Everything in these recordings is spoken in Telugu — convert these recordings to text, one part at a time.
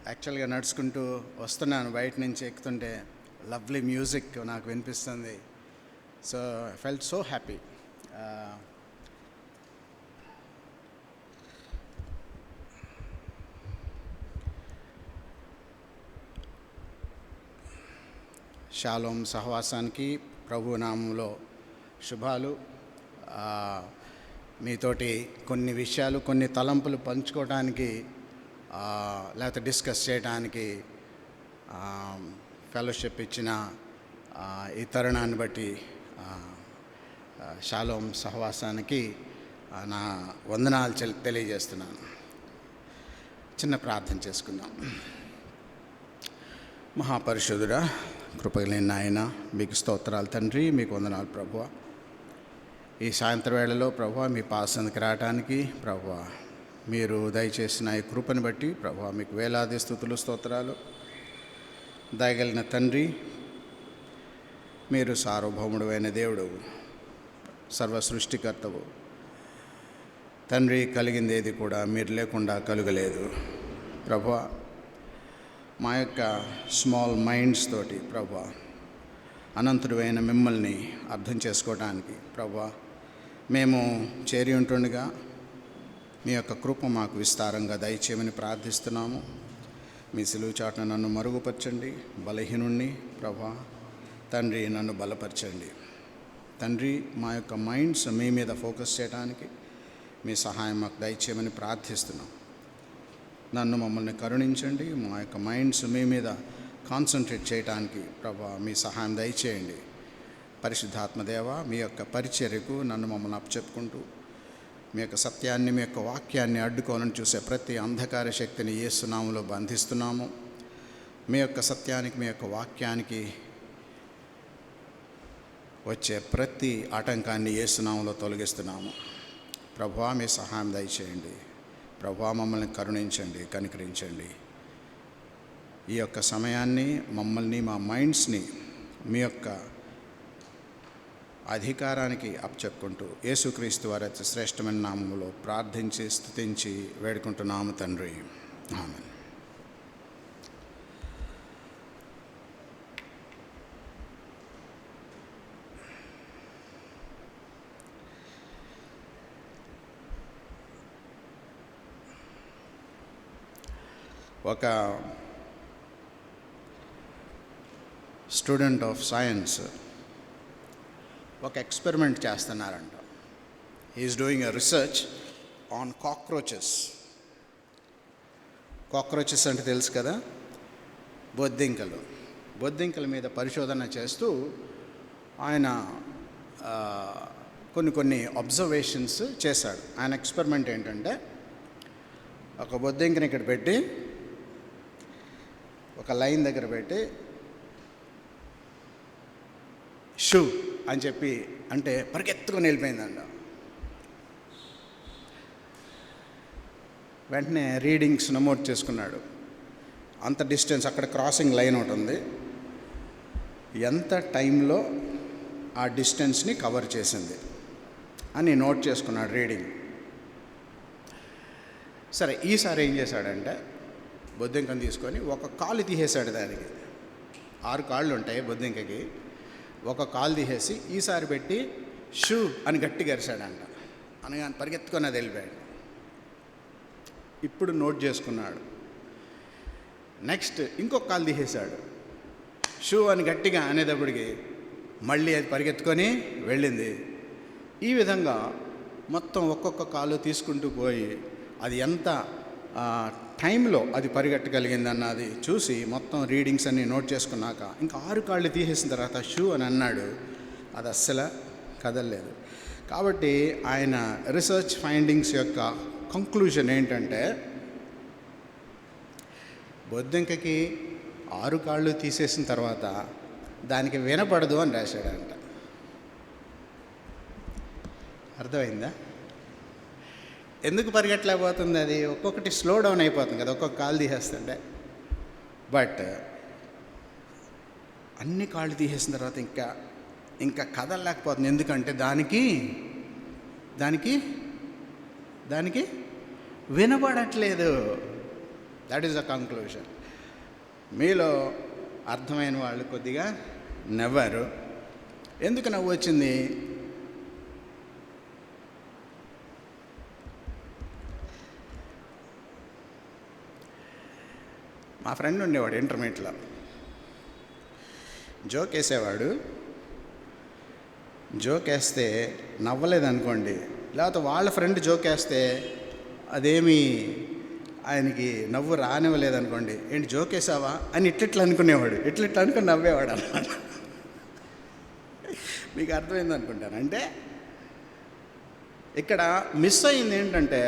యాక్చువల్గా నడుచుకుంటూ వస్తున్నాను, బయట నుంచి ఎక్కుతుంటే లవ్లీ మ్యూజిక్ నాకు వినిపిస్తుంది. So I felt so happy. షాలోమ్ సహవాసానికి ప్రభు నామంలో శుభాలు. మీతోటి కొన్ని విషయాలు, కొన్ని తలంపులు పంచుకోవడానికి, లేకపోతే డిస్కస్ చేయడానికి ఫెలోషిప్ ఇచ్చిన ఈ తరుణాన్ని బట్టి షాలోమ్ సహవాసానికి నా వందనాలు తెలియజేస్తున్నాను. చిన్న ప్రార్థన చేసుకుందాం. మహాపరిశుద్ధుడా, కృపగలిగిన నాయన, మీకు స్తోత్రాలు తండ్రి, మీకు వందనాలు ప్రభువా. ఈ సాయంత్రం వేళలో ప్రభువా మీ పాసనకి రావడానికి ప్రభువా మీరు దయచేసిన ఈ కృపను బట్టి ప్రభువా మీకు వేలాది స్తుతులు స్తోత్రాలు. దయగలిగిన తండ్రి, మీరు సార్వభౌముడు అయిన దేవుడు, సర్వ సృష్టికర్తవు తండ్రి. కలిగింది ఏది కూడా మీరు లేకుండా కలుగలేదు ప్రభువా. మా యొక్క స్మాల్ మైండ్స్ తోటి ప్రభువా అనంతుడు అయిన మిమ్మల్ని అర్థం చేసుకోవడానికి ప్రభువా మేము చేరి ఉంటుండగా మీ యొక్క కృప మాకు విస్తారంగా దయచేయమని ప్రార్థిస్తున్నాము. మీ సిలువ చాటున నన్ను మరుగుపరచండి, బలహీనుణ్ణి ప్రభా తండ్రి నన్ను బలపరచండి తండ్రి. మా యొక్క మైండ్స్ మీ మీద ఫోకస్ చేయడానికి మీ సహాయం మాకు దయచేయమని ప్రార్థిస్తున్నాం. నన్ను మమ్మల్ని కరుణించండి. మా యొక్క మైండ్స్ మీ మీద కాన్సన్ట్రేట్ చేయడానికి ప్రభా మీ సహాయం దయచేయండి. పరిశుద్ధాత్మదేవ, మీ యొక్క పరిచర్యకు నన్ను మమ్మల్ని అప్పచెప్పుకుంటూ మీ యొక్క సత్యాన్ని, మీ యొక్క వాక్యాన్ని అడ్డుకోవాలని చూసే ప్రతి అంధకార శక్తిని యేసు నామములో బంధిస్తున్నాము. మీ యొక్క సత్యానికి, మీ యొక్క వాక్యానికి వచ్చే ప్రతి ఆటంకాన్ని యేసు నామములో తొలగిస్తున్నాము. ప్రభువా మీ సహాయం దయచేయండి. ప్రభువా మమ్మల్ని కరుణించండి, కనికరించండి. ఈ యొక్క సమయాన్ని మమ్మల్ని, మా మైండ్స్ని మీ యొక్క అధికారానికి అప్పచెప్పుకుంటూ యేసుక్రీస్తు వారి అతి శ్రేష్టమైన నామములో ప్రార్థించి స్తుతించి వేడుకుంటున్నాము తండ్రి, ఆమేన్. ఒక స్టూడెంట్ ఆఫ్ సైన్స్ ఒక ఎక్స్పెరిమెంట్ చేస్తున్నారంట. He's doing a research on cockroaches. Cockroaches అంటే తెలుసు కదా, బొద్దింకలు. బొద్దింకల మీద పరిశోధన చేస్తూ ఆయన కొన్ని అబ్జర్వేషన్స్ చేశాడు. ఆయన ఎక్స్పెరిమెంట్ ఏంటంటే, ఒక బొద్దింకని ఇక్కడ పెట్టి ఒక లైన్ దగ్గర పెట్టి షూ అని చెప్పి అంటే పరిగెత్తుకొని వెళ్ళిపోయిందంట. వెంటనే రీడింగ్స్ నమోదు చేసుకున్నాడు. అంత డిస్టెన్స్, అక్కడ క్రాసింగ్ లైన్ ఒకటి ఉంది, ఎంత టైంలో ఆ డిస్టెన్స్ని కవర్ చేసింది అని నోట్ చేసుకున్నాడు రీడింగ్. సరే, ఈసారి ఏం చేశాడంటే బొద్దింకను తీసుకొని ఒక కాలు తీసేశాడు. దానికి 6 కాళ్ళు ఉంటాయి బొద్దింకకి. ఒక కాలు తీసేసి ఈసారి పెట్టి షూ అని గట్టిగా అరిశాడంట. అనగా పరిగెత్తుకొని అది వెళ్ళిపోయాడు. ఇప్పుడు నోట్ చేసుకున్నాడు. నెక్స్ట్ ఇంకొక కాలు తీసేశాడు. షూ అని గట్టిగా అనేటప్పటికి మళ్ళీ అది పరిగెత్తుకొని వెళ్ళింది. ఈ విధంగా మొత్తం ఒక్కొక్క కాలు తీసుకుంటూ పోయి అది ఎంత టైంలో అది పరిగెట్టగలిగింది అన్నది చూసి మొత్తం రీడింగ్స్ అన్నీ నోట్ చేసుకున్నాక ఇంకా 6 కాళ్ళు తీసేసిన తర్వాత షూ అని అన్నాడు. అది అస్సలు కదలలేదు. కాబట్టి ఆయన రీసెర్చ్ ఫైండింగ్స్ యొక్క కంక్లూజన్ ఏంటంటే, బొద్దింకకి 6 కాళ్ళు తీసేసిన తర్వాత దానికి వినపడదు అని రాశాడంట. అర్థమైందా? ఎందుకు పరిగెట్టలేకపోతుంది? అది ఒక్కొక్కటి స్లో డౌన్ అయిపోతుంది కదా, ఒక్కొక్క కాలు తీసేస్తుంటే. బట్ అన్ని కాళ్ళు తీసేసిన తర్వాత ఇంకా కదలలేకపోతుంది. ఎందుకంటే దానికి వినబడట్లేదు. That is the conclusion. మీలో అర్థమైన వాళ్ళు కొద్దిగా నవ్వారు. ఎందుకు నవ్వు వచ్చింది? మా ఫ్రెండ్ ఉండేవాడు ఇంటర్మీడియట్లో, జోక్ వేసేవాడు. జోక్ వేస్తే నవ్వలేదనుకోండి, లేకపోతే వాళ్ళ ఫ్రెండ్ జోక్ వేస్తే అదేమి ఆయనకి నవ్వు రానివ్వలేదనుకోండి, ఏంటి జోక్ వేసావా అని ఇట్లిట్లా అనుకునేవాడు, ఇట్లిట్లా అనుకుని నవ్వేవాడు అన్నమాట. మీకు అర్థమైంది అనుకుంటాను. అంటే ఇక్కడ మిస్ అయింది ఏంటంటే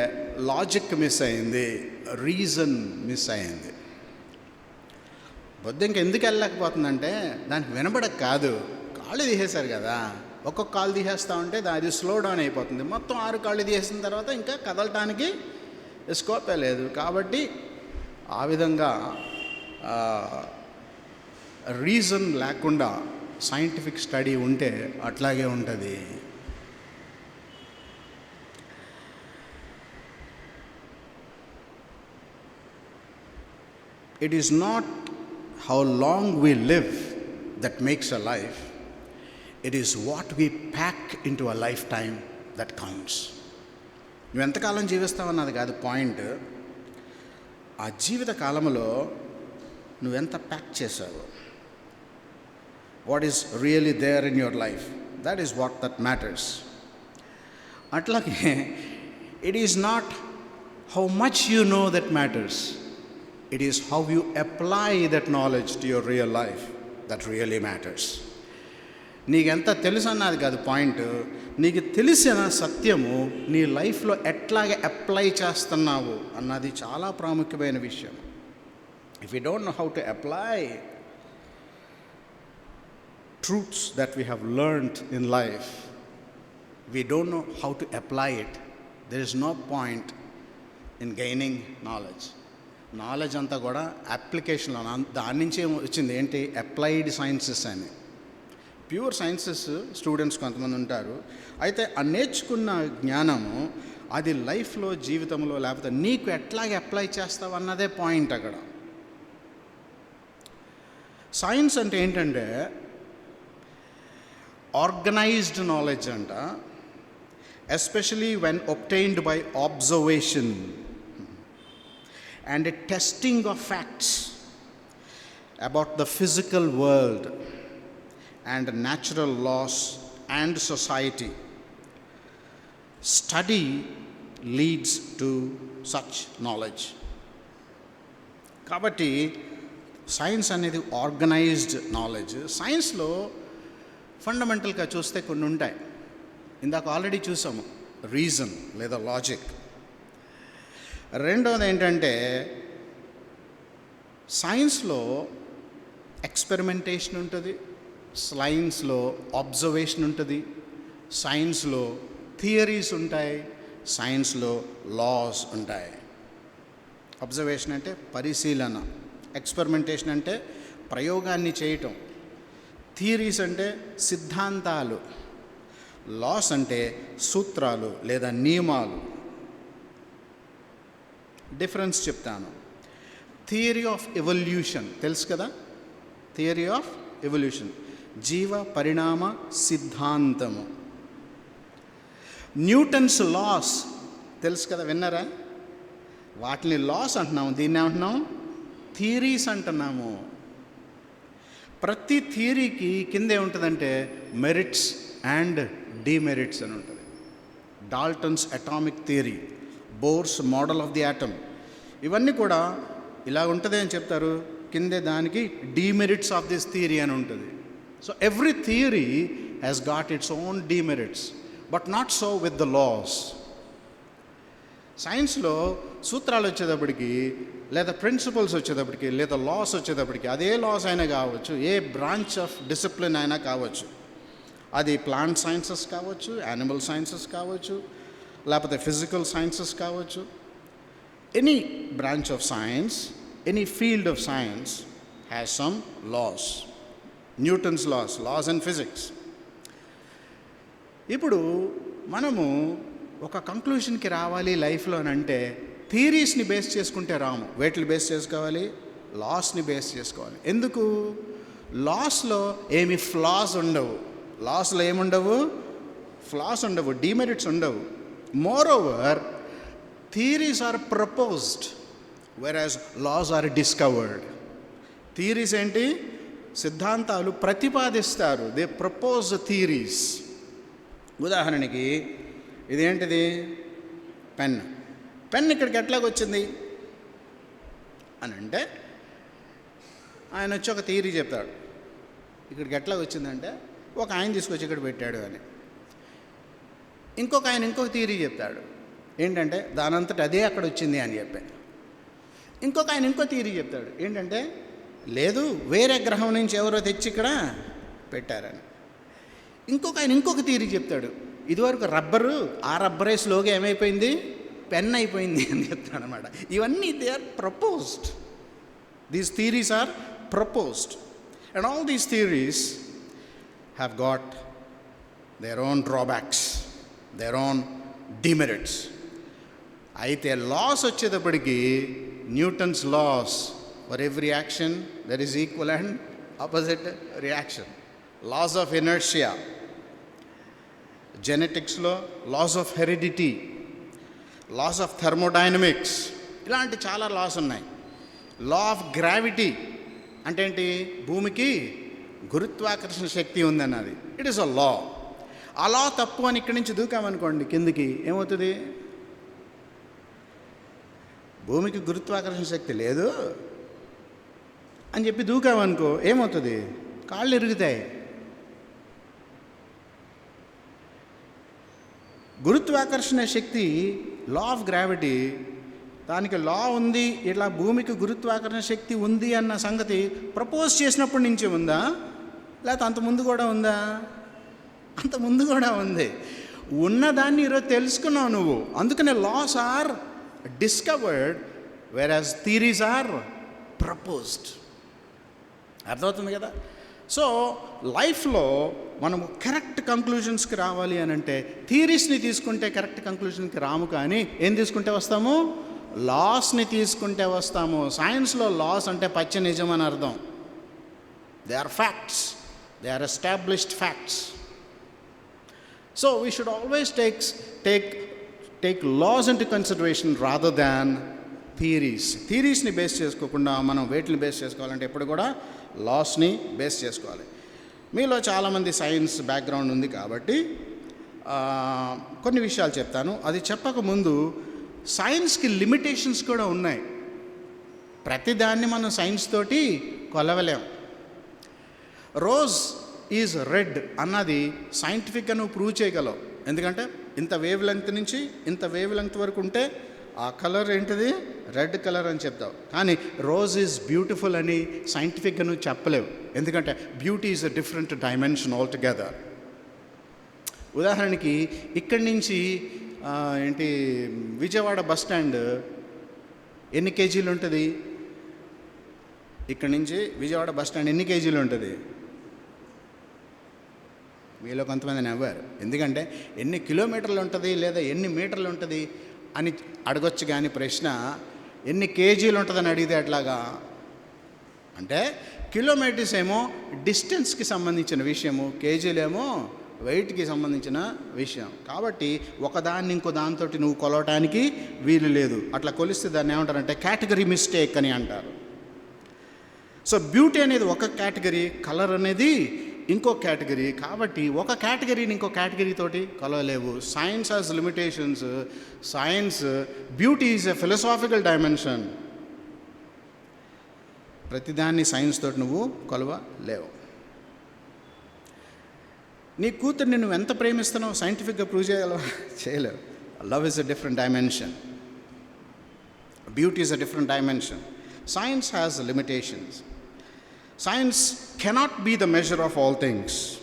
లాజిక్ మిస్ అయింది, రీజన్ మిస్ అయింది. బొద్దు ఎందుకు వెళ్ళలేకపోతుందంటే దానికి వినబడక కాదు, కాళ్ళు తీసేశారు కదా. ఒక్కొక్క కాళ్ళు తీసేస్తూ ఉంటే అది స్లో డౌన్ అయిపోతుంది. మొత్తం 6 కాళ్ళు తీసేసిన తర్వాత ఇంకా కదలటానికి స్కోపే లేదు. కాబట్టి ఆ విధంగా రీజన్ లేకుండా సైంటిఫిక్ స్టడీ ఉంటే అట్లాగే ఉంటుంది. It is not how long we live that makes a life. It is what we pack into a lifetime that counts. నువ్వు ఎంతకాలం జీవిస్తావన్నది కాదు పాయింట్. ఆ జీవిత కాలంలో నువ్వెంత ప్యాక్ చేసావు, what is really there in your life, that is what that matters. అట్లాగే it is not how much you know that matters. It is how you apply that knowledge to your real life that really matters. నీకెంత తెలుసు అన్నది కాదు పాయింట్, నీకు తెలిసిన సత్యము నీ లైఫ్లో ఎట్లాగే అప్లై చేస్తున్నావు అన్నది చాలా ప్రాముఖ్యమైన విషయం. If you don't know how to apply truths that we have learned in life, we don't know how to apply it, there is no point in gaining knowledge. Knowledge అంతా కూడా అప్లికేషన్లో, దాని నుంచి వచ్చింది ఏంటి, అప్లైడ్ సైన్సెస్ అని. ప్యూర్ సైన్సెస్ స్టూడెంట్స్ కొంతమంది ఉంటారు. అయితే ఆ నేర్చుకున్న జ్ఞానము అది లైఫ్లో, జీవితంలో లేకపోతే నీకు ఎట్లాగే అప్లై చేస్తావు అన్నదే పాయింట్ అక్కడ. సైన్స్ అంటే ఏంటంటే ఆర్గనైజ్డ్ నాలెడ్జ్ అంట, especially when obtained by observation and a testing of facts about the physical world and natural laws and society. Study leads to such knowledge. కాబట్టి సైన్స్ అనేది ఆర్గనైజ్డ్ నాలెడ్జ్. సైన్స్లో ఫండమెంటల్గా చూస్తే కొన్ని ఉంటాయి. ఇందాక ఆల్రెడీ చూసాము, రీజన్ లేదా లాజిక్. రెండవది ఏంటంటే సైన్స్లో ఎక్స్పెరిమెంటేషన్ ఉంటుంది, సైన్స్లో అబ్జర్వేషన్ ఉంటుంది, సైన్స్లో థియరీస్ ఉంటాయి, సైన్స్లో లాస్ ఉంటాయి. అబ్జర్వేషన్ అంటే పరిశీలన, ఎక్స్పెరిమెంటేషన్ అంటే ప్రయోగాన్ని చేయటం, థియరీస్ అంటే సిద్ధాంతాలు, లాస్ అంటే సూత్రాలు లేదా నియమాలు. డిఫరెన్స్ చెప్తాను. థియరీ ఆఫ్ ఎవల్యూషన్ తెలుసు కదా, థియరీ ఆఫ్ ఎవల్యూషన్ జీవ పరిణామ సిద్ధాంతము. న్యూటన్స్ లాస్ తెలుసు కదా, విన్నారా? వాటిని లాస్ అంటున్నాము, దీన్ని ఏమంటున్నాము, థియరీస్ అంటున్నాము. ప్రతి థియరీకి కింద ఏముంటుందంటే మెరిట్స్ అండ్ డిమెరిట్స్ అని ఉంటుంది. Dalton's atomic theory, bores model of the atom, ఇవన్నీ కూడా ఇలా ఉంటుంది అని చెప్తారు. కిందే దానికి డిమెరిట్స్ ఆఫ్ దిస్ థియరీ అని ఉంటుంది. So every theory has got its own demerits, but not so with the laws. సైన్స్లో సూత్రాలు వచ్చేటప్పటికి లేదా ప్రిన్సిపల్స్ వచ్చేటప్పటికి లేదా లాస్ వచ్చేటప్పటికి, అదే లాస్ అయినా కావచ్చు, ఏ బ్రాంచ్ ఆఫ్ డిసిప్లిన్ అయినా కావచ్చు, అది ప్లాంట్ సైన్సెస్ కావచ్చు, యానిమల్ సైన్సెస్ కావచ్చు, లేకపోతే ఫిజికల్ సైన్సెస్ కావచ్చు. Any branch of science, any field of science has some laws. Newton's laws and physics. ఇప్పుడు మనము ఒక కంక్లూషన్కి రావాలి లైఫ్లో అని అంటే థియరీస్ని బేస్ చేసుకుంటే రాము. వేటిని బేస్ చేసుకోవాలి? లాస్ని బేస్ చేసుకోవాలి. ఎందుకు? లాస్లో ఏమి ఫ్లాస్ ఉండవు. లాస్లో ఏముండవు? ఫ్లాస్ ఉండవు, డిమెరిట్స్ ఉండవు. Moreover theories are proposed whereas laws are discovered. Theories ఏంటి? సిద్ధాంతాలు ప్రతిపాదిస్తారు. They propose theories. ఉదాహరణకి ఇదేంటిది? పెన్ ఇక్కడికి ఎట్లాగొచ్చింది అని అంటే ఆయన వచ్చి ఒక థియరీ చెప్తాడు. ఇక్కడికి ఎట్లా వచ్చిందంటే ఒక ఆయన తీసుకొచ్చి ఇక్కడ పెట్టాడు అని. ఇంకొక ఆయన ఇంకొక థియరీ చెప్తాడు, ఏంటంటే దానంతట అదే అక్కడ వచ్చింది అని చెప్పి. ఇంకొక ఆయన ఇంకో థియరీ చెప్తాడు, ఏంటంటే లేదు వేరే గ్రహం నుంచి ఎవరో తెచ్చి ఇక్కడ పెట్టారని. ఇంకొక ఆయన ఇంకొక థియరీ చెప్తాడు, ఇదివరకు రబ్బరు, ఆ రబ్బరే స్లోగా ఏమైపోయింది? పెన్ అయిపోయింది అని చెప్తాడు అనమాట. ఇవన్నీ they are proposed. These theories are proposed, and all these theories have got their own drawbacks, their own demerits. అయితే లాస్ వచ్చేటప్పటికి Newton's laws, for every action there is equal and opposite reaction. Laws of inertia, జెనెటిక్స్లో laws of heredity, laws of thermodynamics, ఇలాంటి చాలా లాస్ ఉన్నాయి. లా ఆఫ్ గ్రావిటీ అంటే ఏంటి? భూమికి గురుత్వాకర్షణ శక్తి ఉందన్నది. ఇట్ ఈస్ అ లా. ఆ లా తప్పు అని ఇక్కడి నుంచి దూకామనుకోండి కిందికి, ఏమవుతుంది? భూమికి గురుత్వాకర్షణ శక్తి లేదు అని చెప్పి దూకామనుకో, ఏమవుతుంది? కాళ్ళు ఇరుగుతాయి. గురుత్వాకర్షణ శక్తి, లా ఆఫ్ గ్రావిటీ, దానికి లా ఉంది, ఇట్లా భూమికి గురుత్వాకర్షణ శక్తి ఉంది అన్న సంగతి ప్రపోజ్ చేసినప్పటి నుంచి ఉందా, లేకపోతే అంతకుముందు కూడా ఉందా? అంతకుముందు కూడా ఉంది. ఉన్నదాన్ని ఈరోజు తెలుసుకున్నావు నువ్వు. అందుకనే లాస్ ఆర్ డిస్కవర్డ్ వెరాజ్ థియరీస్ ఆర్ ప్రపోజ్డ్. అర్థమవుతుంది కదా? సో లైఫ్లో మనము కరెక్ట్ కంక్లూషన్స్కి రావాలి అని అంటే థియరీస్ని తీసుకుంటే కరెక్ట్ కంక్లూషన్కి రాము, కానీ ఏం తీసుకుంటే వస్తాము? లాస్ని తీసుకుంటే వస్తాము. సైన్స్లో లాస్ అంటే పచ్చి నిజం అని అర్థం. They are facts, they are established facts. So we should always take laws into consideration rather than theories. థియరీస్ని బేస్ చేసుకోకుండా మనం వేటిని బేస్ చేసుకోవాలంటే ఎప్పుడు కూడా లాస్ని బేస్ చేసుకోవాలి. మీలో చాలామంది సైన్స్ బ్యాక్గ్రౌండ్ ఉంది కాబట్టి కొన్ని విషయాలు చెప్తాను. అది చెప్పకముందు సైన్స్కి లిమిటేషన్స్ కూడా ఉన్నాయి. ప్రతిదాన్ని మనం సైన్స్ తోటి కొలవలేం. రోజ్ ఈజ్ రెడ్ అన్నది సైంటిఫిక్గా నువ్వు ప్రూవ్ చేయగలవు. ఎందుకంటే ఇంత వేవ్ లెంగ్త్ నుంచి ఇంత వేవ్ లెంగ్త్ వరకు ఉంటే ఆ కలర్ ఏంటిది? రెడ్ కలర్ అని చెప్తావు. కానీ రోజ్ ఈజ్ బ్యూటిఫుల్ అని సైంటిఫిక్గా నువ్వు చెప్పలేవు. ఎందుకంటే beauty is a different dimension all together. ఉదాహరణకి ఇక్కడి నుంచి విజయవాడ బస్ స్టాండ్ ఎన్ని కేజీలు ఉంటుంది? ఇక్కడి నుంచి విజయవాడ బస్ స్టాండ్ ఎన్ని కేజీలు ఉంటుంది? మీలో కొంతమంది నవ్వారు. ఎందుకంటే ఎన్ని కిలోమీటర్లు ఉంటుంది లేదా ఎన్ని మీటర్లు ఉంటుంది అని అడగొచ్చు, కానీ ప్రశ్న ఎన్ని కేజీలు ఉంటుందని అడిగితే ఎట్లాగా? అంటే కిలోమీటర్స్ ఏమో డిస్టెన్స్కి సంబంధించిన విషయము, కేజీలేమో వెయిట్కి సంబంధించిన విషయం. కాబట్టి ఒకదాన్ని ఇంకో దాంతో నువ్వు కొలవటానికి వీలు లేదు. అట్లా కొలిస్తే దాన్ని ఏమంటారంటే కేటగిరీ మిస్టేక్ అని అంటారు. సో బ్యూటీ అనేది ఒక కేటగిరీ, కలర్ అనేది ఇంకో కేటగిరీ. కాబట్టి ఒక కేటగిరీని ఇంకో కేటగిరీ తోటి కొలవలేవు. Science has limitations. Science beauty is a philosophical dimension. ప్రతిదాన్ని సైన్స్ తోటి నువ్వు కొలవలేవు. నీ కూతుర్ని నువ్వు ఎంత ప్రేమిస్తున్నావు సైంటిఫిక్గా ప్రూవ్ చేయలేవు. Love is a different dimension, beauty is a different dimension. Science has limitations. Science cannot be the measure of all things.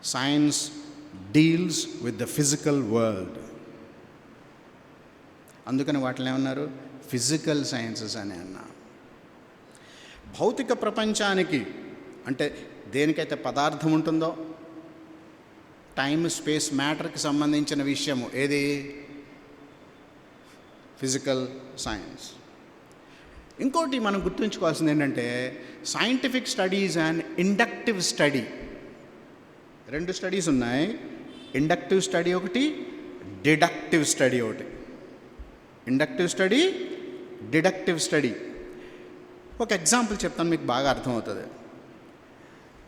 Science deals with the physical world. అందుకని వాటిని ఏమన్నారు? ఫిజికల్ సైన్సెస్ అని అన్నారు. భౌతిక ప్రపంచానికి అంటే దేనికైతే పదార్థం ఉంటుందో, టైమ్ స్పేస్ మ్యాటర్కి సంబంధించిన విషయము ఏది? Physical science. ఇంకోటి మనం గుర్తుంచుకోవాల్సింది ఏంటంటే scientific studies and inductive study. 2 studies ఉన్నాయి. ఇండక్టివ్ స్టడీ ఒకటి, డిడక్టివ్ స్టడీ ఒకటి. Inductive study, deductive study. ఒక ఎగ్జాంపుల్ చెప్తాను, మీకు బాగా అర్థమవుతుంది.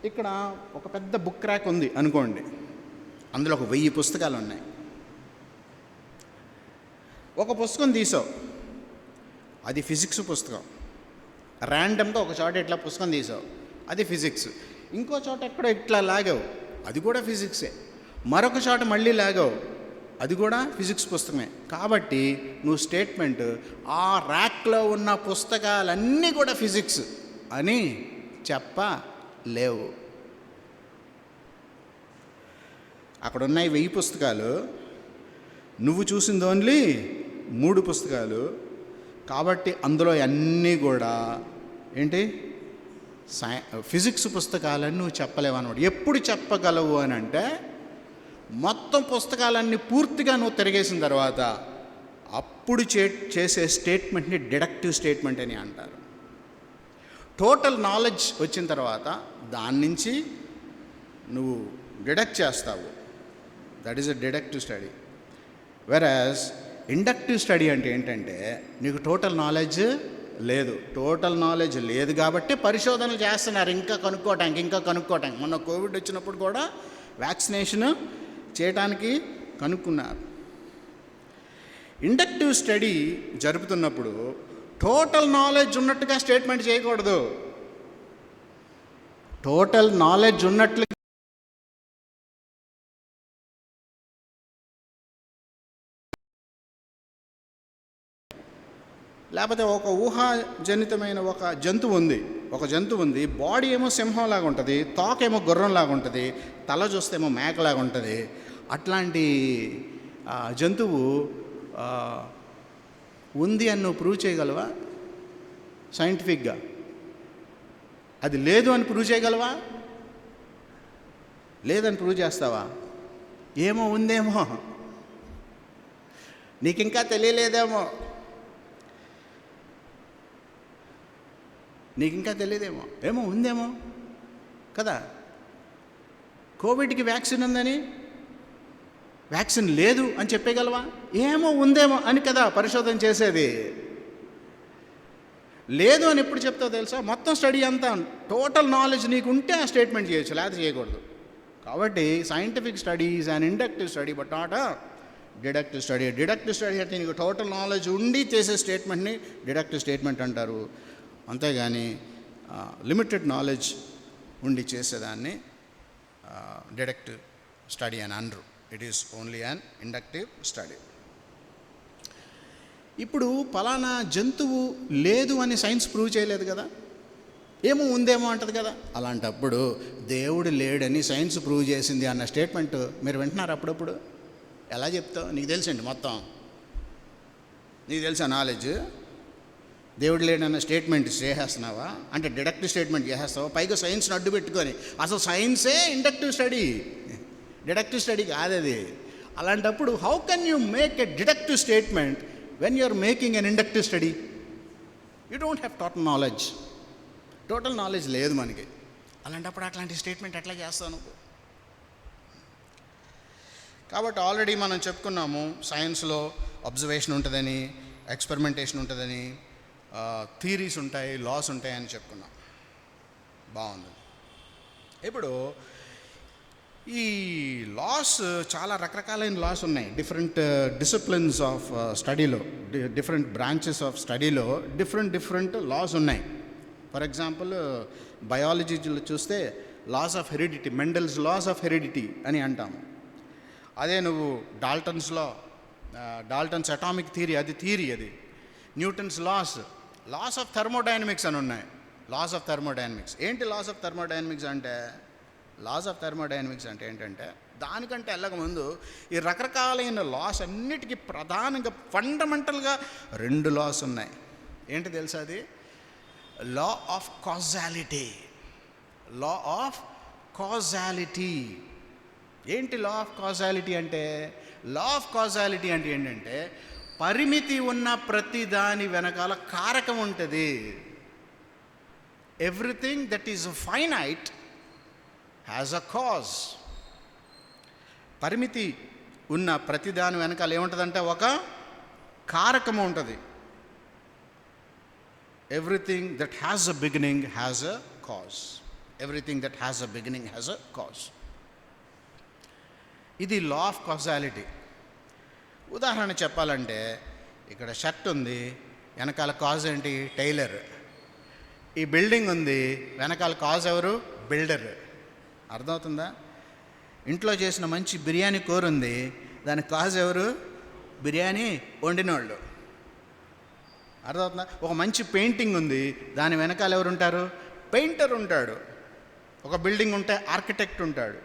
ఇక్కడ ఒక పెద్ద బుక్ ర్యాక్ ఉంది అనుకోండి. అందులో ఒక 1000 పుస్తకాలు ఉన్నాయి. ఒక పుస్తకం తీసావు, అది ఫిజిక్స్ పుస్తకం. ర్యాండమ్గా ఒక చోట ఇట్లా పుస్తకం తీసావు, అది ఫిజిక్స్. ఇంకో చోట ఎక్కడో ఇట్లా లాగావు, అది కూడా ఫిజిక్సే. మరొక చోట మళ్ళీ లాగావు, అది కూడా ఫిజిక్స్ పుస్తకమే. కాబట్టి నువ్వు స్టేట్మెంట్ ఆ ర్యాక్లో ఉన్న పుస్తకాలన్నీ కూడా ఫిజిక్స్ అని చెప్పలేవు. అక్కడ ఉన్నాయి 1000 పుస్తకాలు, నువ్వు చూసింది ఓన్లీ 3 పుస్తకాలు. కాబట్టి అందులో అన్నీ కూడా ఏంటి? ఫిజిక్స్ పుస్తకాలని నువ్వు చెప్పలేవు అన్నమాట. ఎప్పుడు చెప్పగలవు అని అంటే మొత్తం పుస్తకాలన్నీ పూర్తిగా నువ్వు తిరిగేసిన తర్వాత అప్పుడు చేసే స్టేట్మెంట్ని డిడక్టివ్ స్టేట్మెంట్ అని అంటారు. టోటల్ నాలెడ్జ్ వచ్చిన తర్వాత దాని నుంచి నువ్వు డిడక్ట్ చేస్తావు. That is a deductive study. వెరాజ్ ఇండక్టివ్ స్టడీ అంటే ఏంటంటే నీకు టోటల్ నాలెడ్జ్ లేదు. టోటల్ నాలెడ్జ్ లేదు కాబట్టి పరిశోధనలు చేస్తున్నారు ఇంకా కనుక్కోవటానికి. మొన్న కోవిడ్ వచ్చినప్పుడు కూడా వ్యాక్సినేషన్ చేయడానికి కనుక్కున్నారు. ఇండక్టివ్ స్టడీ జరుపుతున్నప్పుడు టోటల్ నాలెడ్జ్ ఉన్నట్టుగా స్టేట్మెంట్ చేయకూడదు. టోటల్ నాలెడ్జ్ ఉన్నట్లు లేకపోతే ఒక ఊహాజనితమైన ఒక జంతువు ఉంది. బాడీ ఏమో సింహంలాగా ఉంటుంది, తోకేమో గుర్రంలాగా ఉంటుంది, తల చూస్తేమో మేకలాగా ఉంటుంది. అట్లాంటి జంతువు ఉంది అని నువ్వు ప్రూవ్ చేయగలవా? సైంటిఫిక్గా అది లేదు అని ప్రూవ్ చేయగలవా? లేదని ప్రూవ్ చేస్తావా? ఏమో ఉందేమో, నీకింకా తెలియలేదేమో, ఏమో ఉందేమో కదా. కోవిడ్కి వ్యాక్సిన్ ఉందని వ్యాక్సిన్ లేదు అని చెప్పగలవా? ఏమో ఉందేమో అని కదా పరిశోధన చేసేది. లేదు అని ఎప్పుడు చెప్తావు తెలుసా? మొత్తం స్టడీ అంతా టోటల్ నాలెడ్జ్ నీకు ఉంటే ఆ స్టేట్మెంట్ చేయొచ్చు, లేకపోతే చేయకూడదు. కాబట్టి scientific studies and inductive study but not deductive study. Deductive study అంటే నీకు టోటల్ నాలెడ్జ్ ఉండి చేసే స్టేట్మెంట్ని డిడక్టివ్ స్టేట్మెంట్ అంటారు. అంతేగాని లిమిటెడ్ నాలెడ్జ్ ఉండి చేసేదాన్ని డిడక్టివ్ స్టడీ అని అనరు. It is only an inductive study. ఇప్పుడు పలానా జంతువు లేదు అని సైన్స్ ప్రూవ్ చేయలేదు కదా, ఏమో ఉందేమో అంటది కదా. అలాంటప్పుడు దేవుడు లేడని సైన్స్ ప్రూవ్ చేసింది అన్న స్టేట్మెంట్ మీరు వింటున్నారు అప్పుడప్పుడు. ఎలా చెప్తావు? నీకు తెలుసండి మొత్తం, నీకు తెలుసా నాలెడ్జ్? దేవుడు లేడన్న స్టేట్మెంట్ చేసేస్తున్నావా అంటే డిడక్టివ్ స్టేట్మెంట్ చేసేస్తావా? పైగా సైన్స్ని అడ్డు పెట్టుకొని. అసలు సైన్సే ఇండక్టివ్ స్టడీ, డిడక్టివ్ స్టడీ కాదు అది. అలాంటప్పుడు how can you make a deductive statement when you are making an inductive study? You don't have total knowledge లేదు మనకి. అలాంటప్పుడు అట్లాంటి స్టేట్మెంట్ ఎట్లా చేస్తావు నువ్వు? కాబట్టి ఆల్రెడీ మనం చెప్పుకున్నాము, సైన్స్లో అబ్జర్వేషన్ ఉంటుందని, ఎక్స్పెరిమెంటేషన్ ఉంటుందని, థీరీస్ ఉంటాయి, లాస్ ఉంటాయి అని చెప్పుకున్నాం. బాగుంది. ఇప్పుడు ఈ లాస్ చాలా రకరకాలైన లాస్ ఉన్నాయి. డిఫరెంట్ డిసిప్లిన్స్ ఆఫ్ స్టడీలో, డిఫరెంట్ బ్రాంచెస్ ఆఫ్ స్టడీలో డిఫరెంట్ లాస్ ఉన్నాయి. ఫర్ ఎగ్జాంపుల్ బయాలజీలో చూస్తే laws of heredity, Mendel's laws of heredity అని అంటాము. అదే నువ్వు డాల్టన్స్ అటామిక్ థియరీ, అది న్యూటన్స్ లాస్ ఆఫ్ థర్మోడైనమిక్స్ అని ఉన్నాయి. లాస్ ఆఫ్ థర్మోడైనమిక్స్ ఏంటి? లాస్ ఆఫ్ థర్మోడైనమిక్స్ అంటే ఏంటంటే దానికంటే వెళ్ళకముందు ఈ రకరకాలైన లాస్ అన్నిటికీ ప్రధానంగా ఫండమెంటల్గా 2 లాస్ ఉన్నాయి. ఏంటి తెలుసా? అది లా ఆఫ్ కాజాలిటీ. ఏంటి లా ఆఫ్ కాజాలిటీ అంటే? లా ఆఫ్ కాజాలిటీ అంటే ఏంటంటే, పరిమితి ఉన్న ప్రతి దాని వెనకాల కారకం ఉంటుంది. Everything that is finite has a cause. పరిమితి ఉన్న ప్రతి దాని వెనకాల ఏముంటుందంటే ఒక కారకము ఉంటుంది. Everything that has a beginning has a cause. Everything that has a beginning has a cause. ఇది లా ఆఫ్ కాజాలిటీ. ఉదాహరణ చెప్పాలంటే, ఇక్కడ షర్ట్ ఉంది, వెనకాల కాజ్ ఏంటి? టైలర్. ఈ బిల్డింగ్ ఉంది, వెనకాల కాజ్ ఎవరు? బిల్డర్. అర్థమవుతుందా? ఇంట్లో చేసిన మంచి బిర్యానీ కూర ఉంది, దానికి కాజ్ ఎవరు? బిర్యానీ వండినోళ్ళు. అర్థమవుతుందా? ఒక మంచి పెయింటింగ్ ఉంది, దాని వెనకాల ఎవరు ఉంటారు? పెయింటర్ ఉంటాడు. ఒక బిల్డింగ్ ఉంటే ఆర్కిటెక్ట్ ఉంటాడు.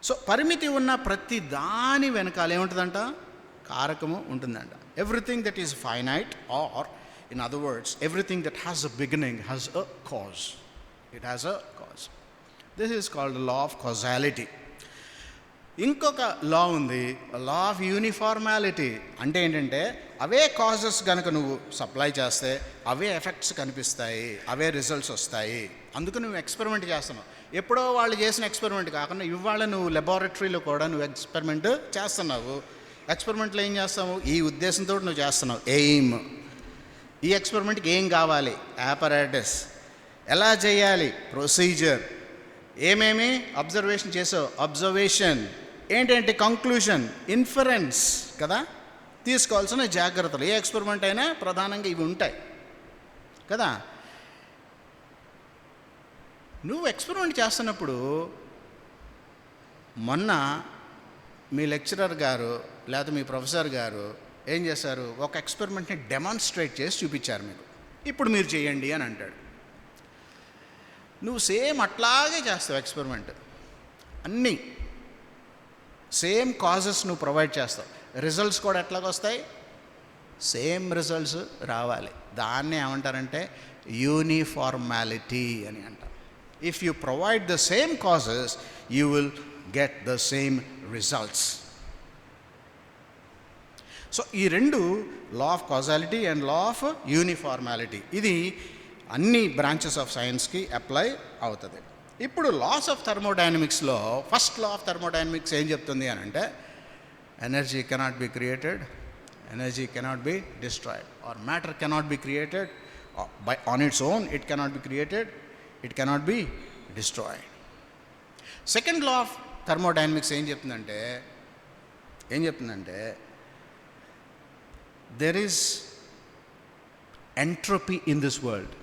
సో పరిమితి ఉన్న ప్రతి దాని వెనకాల ఏముంటుందంట? కారకము ఉంటుందంట. Everything that is finite, or in other words everything that has a beginning has a cause. It has a cause. This is called law of causality. ఇంకొక లా ఉంది, లా ఆఫ్ యూనిఫార్మాలిటీ. అంటే ఏంటంటే, అవే కాజెస్ కనుక నువ్వు సప్లై చేస్తే అవే ఎఫెక్ట్స్ కనిపిస్తాయి, అవే రిజల్ట్స్ వస్తాయి. అందుకు నువ్వు ఎక్స్పెరిమెంట్ చేస్తున్నావు. ఎప్పుడో వాళ్ళు చేసిన ఎక్స్పెరిమెంట్ కాకుండా ఇవాళ నువ్వు లెబారెటరీలో కూడా నువ్వు ఎక్స్పెరిమెంట్ చేస్తున్నావు. ఎక్స్పెరిమెంట్లో ఏం చేస్తావు? ఈ ఉద్దేశంతో నువ్వు చేస్తున్నావు. ఎయిమ్. ఈ ఎక్స్పెరిమెంట్కి ఏం కావాలి? యాపరాటస్. ఎలా చేయాలి? ప్రొసీజర్. ఏమేమి అబ్జర్వేషన్ చేసావు? అబ్జర్వేషన్. ఏంటంటే కంక్లూషన్, ఇన్ఫరెన్స్ కదా. తీసుకోవాల్సిన జాగ్రత్తలు. ఏ ఎక్స్పెరిమెంట్ అయినా ప్రధానంగా ఇవి ఉంటాయి కదా. నువ్వు ఎక్స్పెరిమెంట్ చేస్తున్నప్పుడు మొన్న మీ లెక్చరర్ గారు లేదా మీ ప్రొఫెసర్ గారు ఏం చేశారు? ఒక ఎక్స్పెరిమెంట్ని డెమాన్స్ట్రేట్ చేసి చూపించారు మీకు. ఇప్పుడు మీరు చేయండి అని అంటాడు. నువ్వు సేమ్ అట్లాగే చేస్తావు ఎక్స్పెరిమెంట్. అన్నీ సేమ్ కాజెస్ నువ్వు ప్రొవైడ్ చేస్తావు. రిజల్ట్స్ కూడా ఎట్లాగొస్తాయి? సేమ్ రిజల్ట్స్ రావాలి. దాన్ని ఏమంటారంటే యూనిఫార్మాలిటీ అని అంటారు. If you provide the same causes you will get the same results. So ఈ రెండు, law of causality and law of uniformality, ఇది అన్ని బ్రాంచెస్ ఆఫ్ సైన్స్కి అప్లై అవుతుంది. ఇప్పుడు లాస్ ఆఫ్ థర్మోడైనమిక్స్లో ఫస్ట్ లా ఆఫ్ థర్మోడైనమిక్స్ ఏం చెప్తుంది అని అంటే, energy cannot be created, energy cannot be destroyed, or matter cannot be created by on its own, it cannot be created, it cannot be destroyed. Second law of thermodynamics ఏం చెప్తుందంటే there is entropy in this world.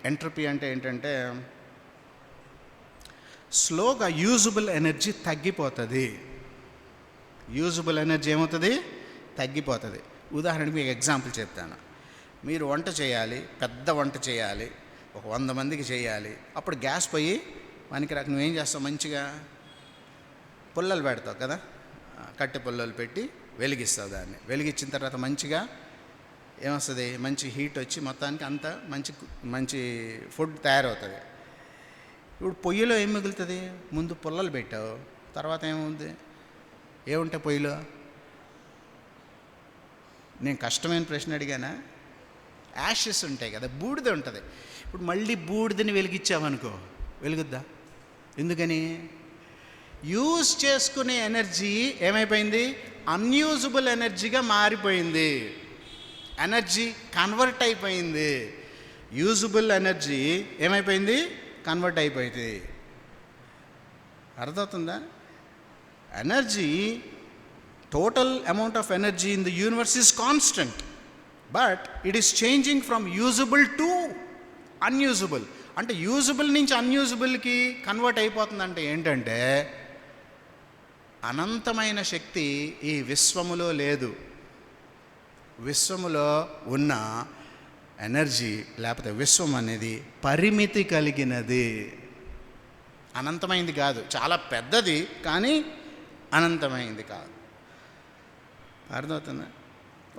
Entropy అంటే ఏంటంటే, స్లోగా యూజబుల్ ఎనర్జీ తగ్గిపోతుంది. యూజబుల్ ఎనర్జీ ఏమవుతుంది? తగ్గిపోతుంది. ఉదాహరణకి మీకు ఎగ్జాంపుల్ చెప్తాను. మీరు వంట చేయాలి, పెద్ద వంట చేయాలి, ఒక 100 మందికి చేయాలి. అప్పుడు గ్యాస్ పొయ్యి మనకి నువ్వేం చేస్తావు? మంచిగా పుల్లలు పెడతావు కదా, కట్టె పుల్లలు పెట్టి వెలిగిస్తావు. దాన్ని వెలిగించిన తర్వాత మంచిగా ఏమొస్తుంది? మంచి హీట్ వచ్చి మొత్తానికి అంత మంచి ఫుడ్ తయారవుతుంది. ఇప్పుడు పొయ్యిలో ఏం మిగులుతుంది? ముందు పుల్లలు పెట్టావు, తర్వాత ఏముంది? ఏముంటాయి పొయ్యిలో? నేను కష్టమైన ప్రశ్న అడిగానా? యాషెస్ ఉంటాయి కదా, బూడిద ఉంటుంది. ఇప్పుడు మళ్ళీ బూడిదని వెలిగించామనుకో, వెలుగుద్దా? ఎందుకని? యూజ్ చేసుకునే ఎనర్జీ ఏమైపోయింది? అన్యూజబుల్ ఎనర్జీగా మారిపోయింది. ఎనర్జీ కన్వర్ట్ అయిపోయింది. యూజబుల్ ఎనర్జీ ఏమైపోయింది? కన్వర్ట్ అయిపోయింది. అర్థమవుతుందా? Energy, total amount of energy in the universe is constant, but it is changing from usable to unusable. అంటే యూజబుల్ నుంచి అన్యూజబుల్కి కన్వర్ట్ అయిపోతుందంటే ఏంటంటే, అనంతమైన శక్తి ఈ విశ్వములో లేదు. విశ్వములో ఉన్న ఎనర్జీ లేకపోతే విశ్వం అనేది పరిమితి కలిగినది, అనంతమైంది కాదు. చాలా పెద్దది కానీ అనంతమైంది కాదు. అర్థమవుతుందా?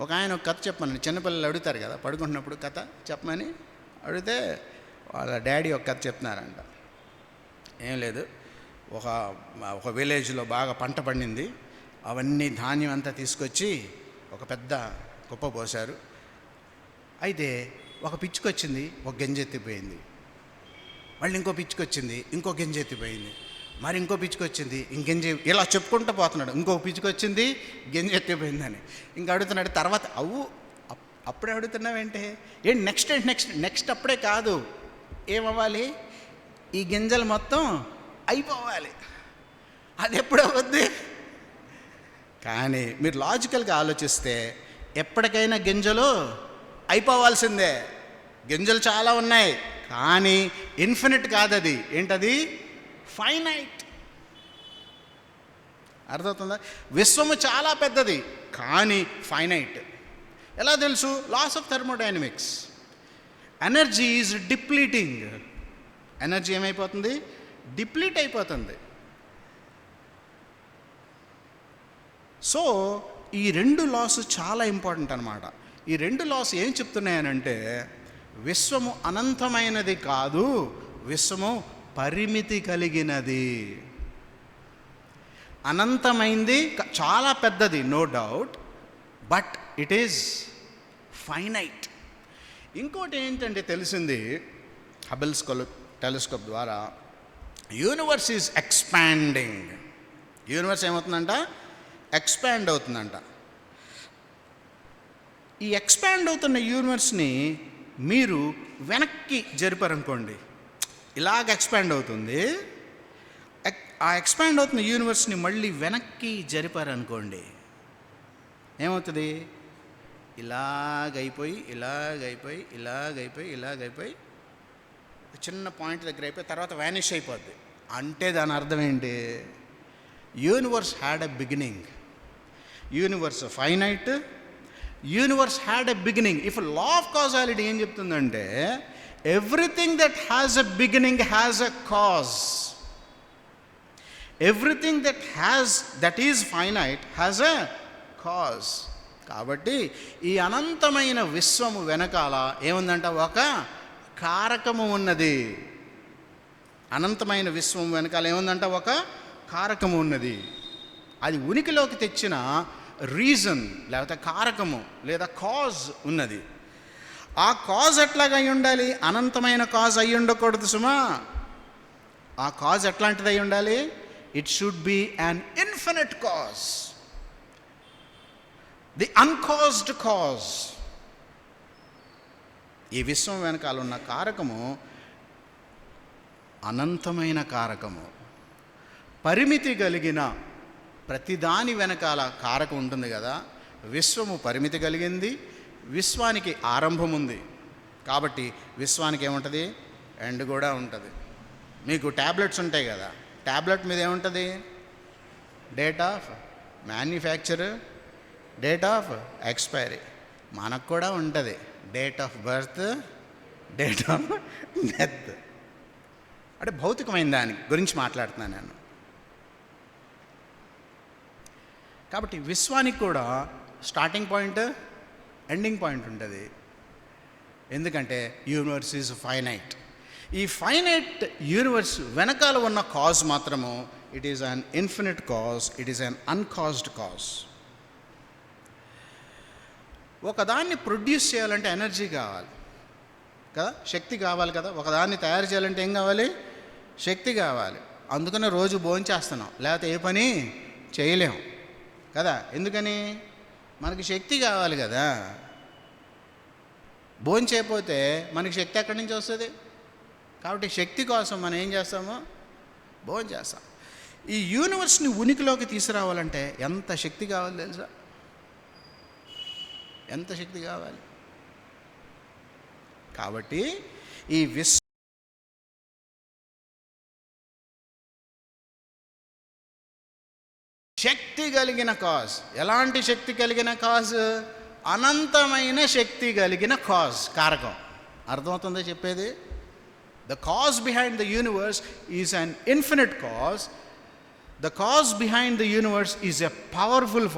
ఒక ఆయన ఒక కథ చెప్పమని చిన్నపిల్లలు అడుగుతారు కదా, పడుకుంటున్నప్పుడు కథ చెప్పమని అడిగితే వాళ్ళ డాడీ ఒక కథ చెప్తున్నారంట. ఏం లేదు, ఒక ఒక విలేజ్లో బాగా పంట పండింది. అవన్నీ ధాన్యం అంతా తీసుకొచ్చి ఒక పెద్ద కుప్ప పోశారు. అయితే ఒక పిచ్చుకొచ్చింది, ఒక గింజ ఎత్తిపోయింది. మళ్ళీ ఇంకో పిచ్చుకొచ్చింది, ఇంకో గింజ ఎత్తిపోయింది. మరి ఇంకో పిచ్చుకొచ్చింది, ఇంకెంజ, ఇలా చెప్పుకుంటూ పోతున్నాడు. ఇంకో పిచ్చుకొచ్చింది, గింజ ఎత్తిపోయిందని. ఇంకా అడుగుతున్నాడు. తర్వాత అప్పుడే అడుగుతున్నావేంటే, ఏంటి నెక్స్ట్ ఏంటి నెక్స్ట్ నెక్స్ట్ అప్పుడే కాదు, ఏమవ్వాలి, ఈ గింజలు మొత్తం అయిపోవాలి. అది ఎప్పుడు అవుద్ది? కానీ మీరు లాజికల్గా ఆలోచిస్తే ఎప్పటికైనా గింజలు అయిపోవాల్సిందే. గింజలు చాలా ఉన్నాయి, కానీ ఇన్ఫినిట్ కాదు. అది ఏంటది? ఫైనైట్. అర్థమవుతుందా? విశ్వము చాలా పెద్దది, కానీ ఫైనైట్. ఎలా తెలుసు? Laws of thermodynamics. Energy is depleting. Energy ఏమైపోతుంది? డిప్లీట్ అయిపోతుంది. సో ఈ రెండు లాస్ చాలా ఇంపార్టెంట్ అన్నమాట. ఈ రెండు లాస్ ఏం చెప్తున్నాయనంటే, విశ్వము అనంతమైనది కాదు, విశ్వము పరిమితి కలిగినది. అనంతమైంది, చాలా పెద్దది, నో doubt, but it is finite. ఇంకోటి ఏంటంటే తెలిసింది, హబుల్స్ టెలిస్కోప్ ద్వారా యూనివర్స్ ఈజ్ ఎక్స్పాండింగ్. యూనివర్స్ ఏమవుతుందంట? ఎక్స్పాండ్ అవుతుందంట. ఈ ఎక్స్పాండ్ అవుతున్న యూనివర్స్ని మీరు వెనక్కి జరిపారనుకోండి, ఇలాగ ఎక్స్పాండ్ అవుతుంది. ఆ ఎక్స్పాండ్ అవుతున్న యూనివర్స్ని మళ్ళీ వెనక్కి జరిపారనుకోండి, ఏమవుతుంది? ఇలాగైపోయి ఇలాగైపోయి ఇలాగైపోయి ఇలాగైపోయి చిన్న పాయింట్ దగ్గర అయిపోయి తర్వాత వ్యానిష్ అయిపోద్ది. అంటే దాని అర్థం ఏంటి? Universe had a beginning. Universe finite, universe had a beginning. If law of causality ఏం చెప్తుందంటే, everything that has a beginning has a cause. Everything that is finite has a cause. కాబట్టి ఈ అనంతమైన విశ్వము వెనకాల ఏముందంట? ఒక కారకము ఉన్నది. అనంతమైన విశ్వం వెనకాల ఏముందంట? ఒక కారకము ఉన్నది. అది ఉనికిలోకి తెచ్చిన రీజన్, లేకపోతే కారకము లేదా కాజ్ ఉన్నది. ఆ కాజ్ ఎట్లాగా అయి ఉండాలి? అనంతమైన కాజ్ అయి ఉండకూడదు సుమా. ఆ కాజ్ ఎట్లాంటిది అయి ఉండాలి? It should be an infinite cause, the uncaused cause. ఈ విశ్వం వెనకాల ఉన్న కారకము అనంతమైన కారకము. పరిమితి కలిగిన ప్రతిదాని వెనకాల కారకం ఉంటుంది కదా. విశ్వము పరిమితి కలిగింది, విశ్వానికి ఆరంభం ఉంది. కాబట్టి విశ్వానికి ఏముంటుంది? ఎండ్ కూడా ఉంటుంది. మీకు ట్యాబ్లెట్స్ ఉంటాయి కదా, ట్యాబ్లెట్ మీద ఏముంటుంది? Date of manufacture, date of expiry. మనకు కూడా ఉంటుంది date of birth, date of death. అంటే భౌతికమైన దాని గురించి మాట్లాడుతున్నాను నేను. కాబట్టి విశ్వానికి కూడా స్టార్టింగ్ పాయింట్, ఎండింగ్ పాయింట్ ఉంటుంది. ఎందుకంటే యూనివర్స్ ఈజ్ ఫైనైట్. ఈ ఫైనైట్ యూనివర్స్ వెనకాల ఉన్న కాజ్ మాత్రము it is an infinite cause, it is an uncaused cause. ఒకదాన్ని ప్రొడ్యూస్ చేయాలంటే ఎనర్జీ కావాలి కదా, శక్తి కావాలి కదా. ఒకదాన్ని తయారు చేయాలంటే ఏం కావాలి? శక్తి కావాలి. అందుకనే రోజు భోంచేస్తున్నాం, లేకపోతే ఏ పని చేయలేం కదా. ఎందుకని? మనకి శక్తి కావాలి కదా. భోంచేయకపోతే మనకి శక్తి ఎక్కడి నుంచి వస్తుంది? కాబట్టి శక్తి కోసం మనం ఏం చేస్తాము? భోంచేస్తాం. ఈ యూనివర్స్ని ఉనికిలోకి తీసుకురావాలంటే ఎంత శక్తి కావాలి తెలుసా? ఎంత శక్తి కావాలి? కాబట్టి ఈ శక్తి కలిగిన కాజ్. ఎలాంటి శక్తి కలిగిన కాజ్? అనంతమైన శక్తి కలిగిన కాజ్, కారకం. అర్థమవుతుందో చెప్పేది? The cause behind the universe is an infinite cause. The cause behind the universe is a powerful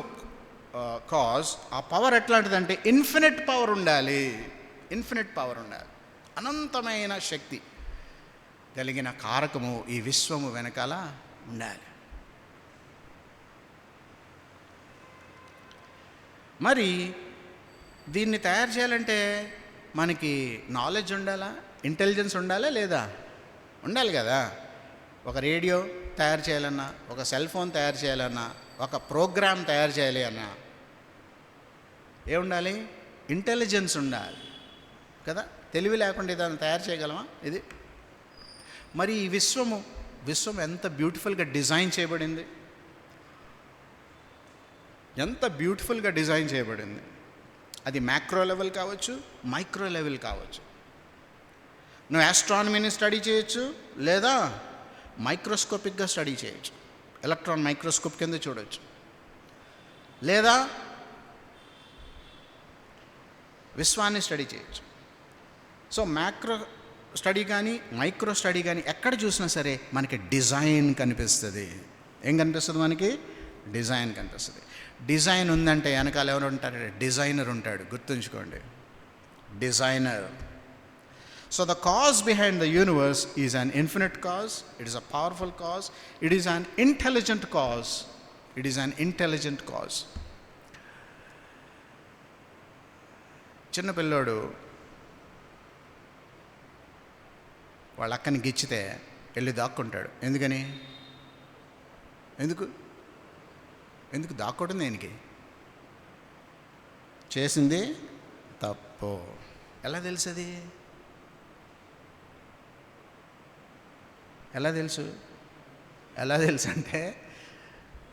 cause. ఆ పవర్ ఎట్లాంటిదంటే ఇన్ఫినిట్ పవర్ ఉండాలి. ఇన్ఫినిట్ పవర్ ఉండాలి. అనంతమైన శక్తి కలిగిన కారకము ఈ విశ్వము వెనకాల ఉండాలి. మరి దీన్ని తయారు చేయాలంటే మనకి నాలెడ్జ్ ఉండాలా, ఇంటెలిజెన్స్ ఉండాలా లేదా? ఉండాలి కదా. ఒక రేడియో తయారు చేయాలన్నా, ఒక సెల్ ఫోన్ తయారు చేయాలన్నా, ఒక ప్రోగ్రామ్ తయారు చేయాలి అన్నా ఏముండాలి? ఇంటెలిజెన్స్ ఉండాలి కదా. తెలివి లేకుండా దాన్ని తయారు చేయగలమా? ఇది మరి ఈ విశ్వం ఎంత బ్యూటిఫుల్గా డిజైన్ చేయబడింది, ఎంత బ్యూటిఫుల్గా డిజైన్ చేయబడింది. అది మ్యాక్రో లెవెల్ కావచ్చు, మైక్రో లెవెల్ కావచ్చు. నువ్వు ఆస్ట్రానమీని స్టడీ చేయొచ్చు, లేదా మైక్రోస్కోపిక్గా స్టడీ చేయొచ్చు, ఎలక్ట్రాన్ మైక్రోస్కోప్ కింద చూడవచ్చు, లేదా విశ్వాన్ని స్టడీ చేయొచ్చు. సో మ్యాక్రో స్టడీ కానీ మైక్రో స్టడీ కానీ ఎక్కడ చూసినా సరే మనకి డిజైన్ కనిపిస్తుంది. ఏం కనిపిస్తుంది? మనకి డిజైన్ కనిపిస్తుంది. డిజైన్ ఉందంటే వెనకాల ఎవరు ఉంటారు? డిజైనర్ ఉంటాడు. గుర్తుంచుకోండి, designer. So the cause behind the universe is an infinite cause. It is a powerful cause. It is an intelligent cause. It is an intelligent cause. చిన్నపిల్లోడు వాళ్ళ అక్కని గిచ్చితే వెళ్ళి దాక్కుంటాడు. ఎందుకు దాక్కోవడం? దేనికి? చేసింది తప్పు. ఎలా తెలుసు? ఎలా తెలుసు అంటే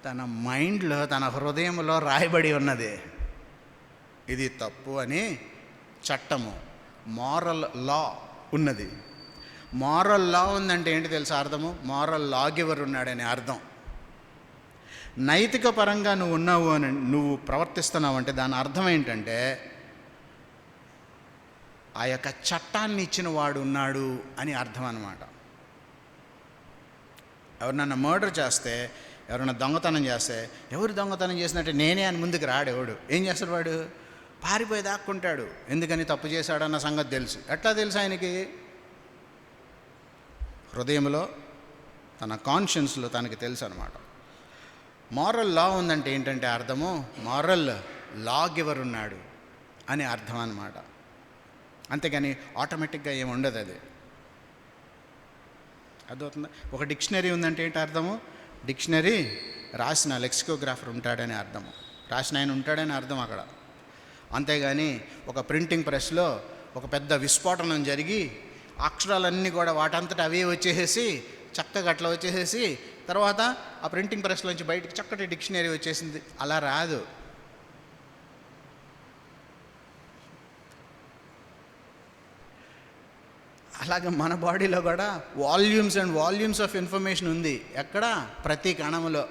తన మైండ్లో, తన హృదయంలో రాయబడి ఉన్నది. ఇది తప్పు అని చట్టము, మారల్ లా ఉన్నది. మారల్ లా ఉందంటే ఏంటి తెలుసా అర్థము? మారల్ లా గివర్ ఉన్నాడని అర్థం. నైతిక పరంగా నువ్వు ఉన్నావు అని, నువ్వు ప్రవర్తిస్తున్నావు అంటే దాని అర్థం ఏంటంటే ఆ యొక్క చట్టాన్ని ఇచ్చిన వాడు ఉన్నాడు అని అర్థం అన్నమాట. ఎవరినన్నా మర్డర్ చేస్తే, ఎవరైనా దొంగతనం చేస్తే, ఎవరు దొంగతనం చేసినట్టే నేనే అని ముందుకు రాడు. ఎవడు ఏం చేస్తాడు? వాడు పారిపోయి దాక్కుంటాడు. ఎందుకని? తప్పు చేశాడన్న సంగతి తెలుసు. ఎట్లా తెలుసు ఆయనకి? హృదయంలో, తన కాన్షియన్స్లో తనకి తెలుసు అనమాట. మారల్ లా ఉందంటే ఏంటంటే అర్థము, మారల్ లా గివర్ ఉన్నాడు అని అర్థం అన్నమాట. అంతేగాని ఆటోమేటిక్గా ఏమి ఉండదు. అది అర్థమవుతుందా? ఒక డిక్షనరీ ఉందంటే ఏంటి అర్థము? డిక్షనరీ రాసిన లెక్సికోగ్రాఫర్ ఉంటాడని అర్థము, రాసిన ఆయన ఉంటాడని అర్థం అక్కడ. అంతేగాని ఒక ప్రింటింగ్ ప్రెస్లో ఒక పెద్ద విస్ఫోటనం జరిగి అక్షరాలన్నీ కూడా వాటంతటా అవే వచ్చేసేసి చక్కగా అట్లా వచ్చేసేసి తర్వాత ఆ ప్రింటింగ్ ప్రెస్లోంచి బయటికి చక్కటి డిక్షనరీ వచ్చేసింది, అలా రాదు. అలాగే మన బాడీలో కూడా volumes and volumes of information ఉంది. ఎక్కడ? ప్రతి కణములో.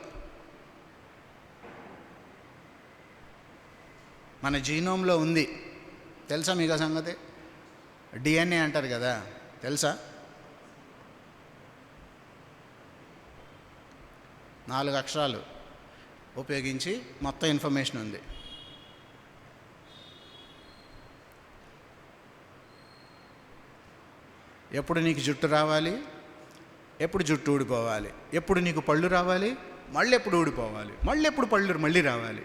మన జీనోమ్లో ఉంది. తెలుసా మీకు ఆ సంగతి? డిఎన్ఏ అంటారు కదా, తెలుసా? 4 అక్షరాలు ఉపయోగించి మొత్తం ఇన్ఫర్మేషన్ ఉంది. ఎప్పుడు నీకు జుట్టు రావాలి, ఎప్పుడు జుట్టు ఊడిపోవాలి, ఎప్పుడు నీకు పళ్ళు రావాలి, మళ్ళీ ఎప్పుడు ఊడిపోవాలి, మళ్ళీ ఎప్పుడు పళ్ళు మళ్ళీ రావాలి.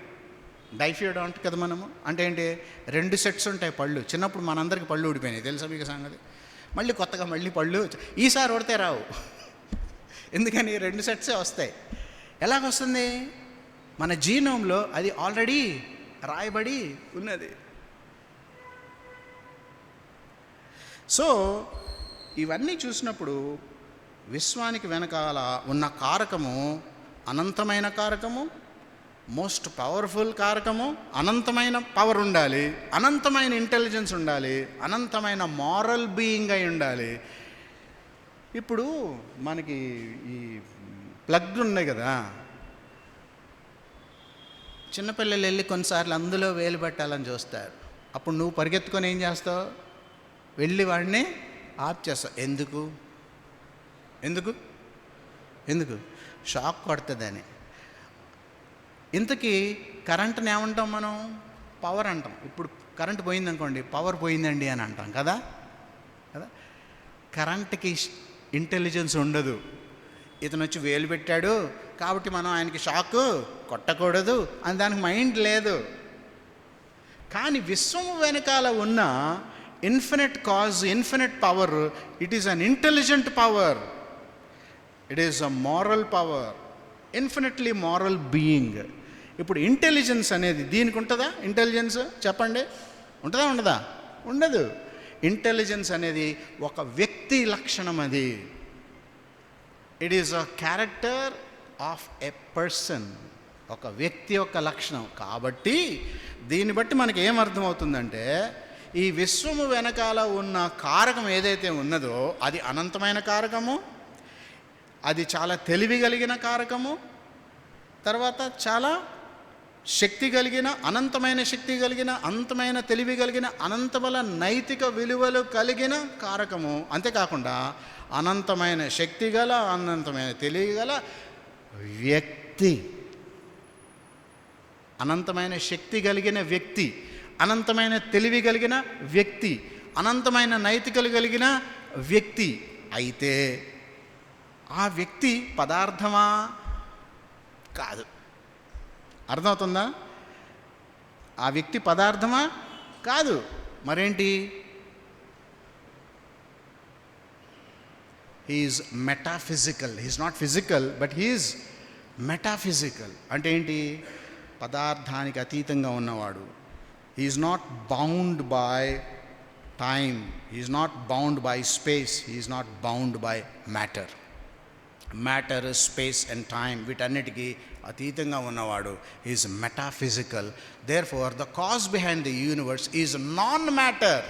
డైఫియోడాంట్ కదా మనము. అంటే ఏంటి? 2 సెట్స్ ఉంటాయి పళ్ళు. చిన్నప్పుడు మనందరికీ పళ్ళు ఊడిపోయినాయి, తెలుసా మీకు సంగతి? మళ్ళీ కొత్తగా మళ్ళీ పళ్ళు ఈసారి ఊడితే రావు. ఎందుకని? 2 సెట్సే వస్తాయి. ఎలాగొస్తుంది? మన జీనోమ్లో అది ఆల్రెడీ రాయబడి ఉన్నది. సో ఇవన్నీ చూసినప్పుడు విశ్వానికి వెనకాల ఉన్న కారకము అనంతమైన కారకము, మోస్ట్ పవర్ఫుల్ కారకము. అనంతమైన పవర్ ఉండాలి, అనంతమైన ఇంటెలిజెన్స్ ఉండాలి, అనంతమైన మారల్ బీయింగ్ అయి ఉండాలి. ఇప్పుడు మనకి ఈ ప్లగ్లు ఉన్నాయి కదా, చిన్నపిల్లలు వెళ్ళి కొన్నిసార్లు అందులో వేలు పెట్టాలని చూస్తారు. అప్పుడు నువ్వు పరిగెత్తుకొని ఏం చేస్తావు? వెళ్ళి వాడిని ఆఫ్ చేస్తావు. ఎందుకు? షాక్ కొడుతుందని. ఇంతకీ కరెంటుని ఏమంటాం మనం? పవర్ అంటాం. ఇప్పుడు కరెంటు పోయిందనుకోండి, పవర్ పోయిందండి అని అంటాం కదా. కరెంటుకి ఇంటెలిజెన్స్ ఉండదు. ఇతను వచ్చి వేలు పెట్టాడు కాబట్టి మనం ఆయనకి షాకు కొట్టకూడదు అని దానికి మైండ్ లేదు. కానీ విశ్వము వెనకాల ఉన్న infinite cause, infinite power, it is an intelligent power, it is a moral power, infinitely moral being. ఇప్పుడు ఇంటెలిజెన్స్ అనేది దీనికి ఉంటుందా? ఇంటెలిజెన్స్ చెప్పండి, ఉంటుందా ఉండదా? ఉండదు. ఇంటెలిజెన్స్ అనేది ఒక వ్యక్తి లక్షణం. అది it is a character of a person, ఒక వ్యక్తి యొక్క లక్షణం. కాబట్టి దీన్ని బట్టి మనకి ఏమర్థమవుతుందంటే ఈ విశ్వము వెనకాల ఉన్న కారకం ఏదైతే ఉన్నదో అది అనంతమైన కారకము, అది చాలా తెలివి కలిగిన కారకము, తర్వాత చాలా శక్తి కలిగిన, అనంతమైన శక్తి కలిగిన, అనంతమైన తెలివి కలిగిన, అనంతమైన నైతిక విలువలు కలిగిన కారకము. అంతేకాకుండా అనంతమైన శక్తి గల, అనంతమైన తెలివి గల వ్యక్తి, అనంతమైన శక్తి కలిగిన వ్యక్తి, అనంతమైన తెలివి కలిగిన వ్యక్తి, అనంతమైన నైతికలు కలిగిన వ్యక్తి. అయితే ఆ వ్యక్తి పదార్థమా? కాదు. అర్థమవుతుందా? ఆ వ్యక్తి పదార్థమా? కాదు. మరేంటి? He is metaphysical. He is not physical but he is metaphysical. అంటే ఏంటి? పదార్థానికి అతీతంగా ఉన్నవాడు. He is not bound by time, he is not bound by space, he is not bound by matter. Matter, space and time వీటన్నిటికీ అతీతంగా ఉన్నవాడు. Is metaphysical. Therefore the cause behind the universe is non matter.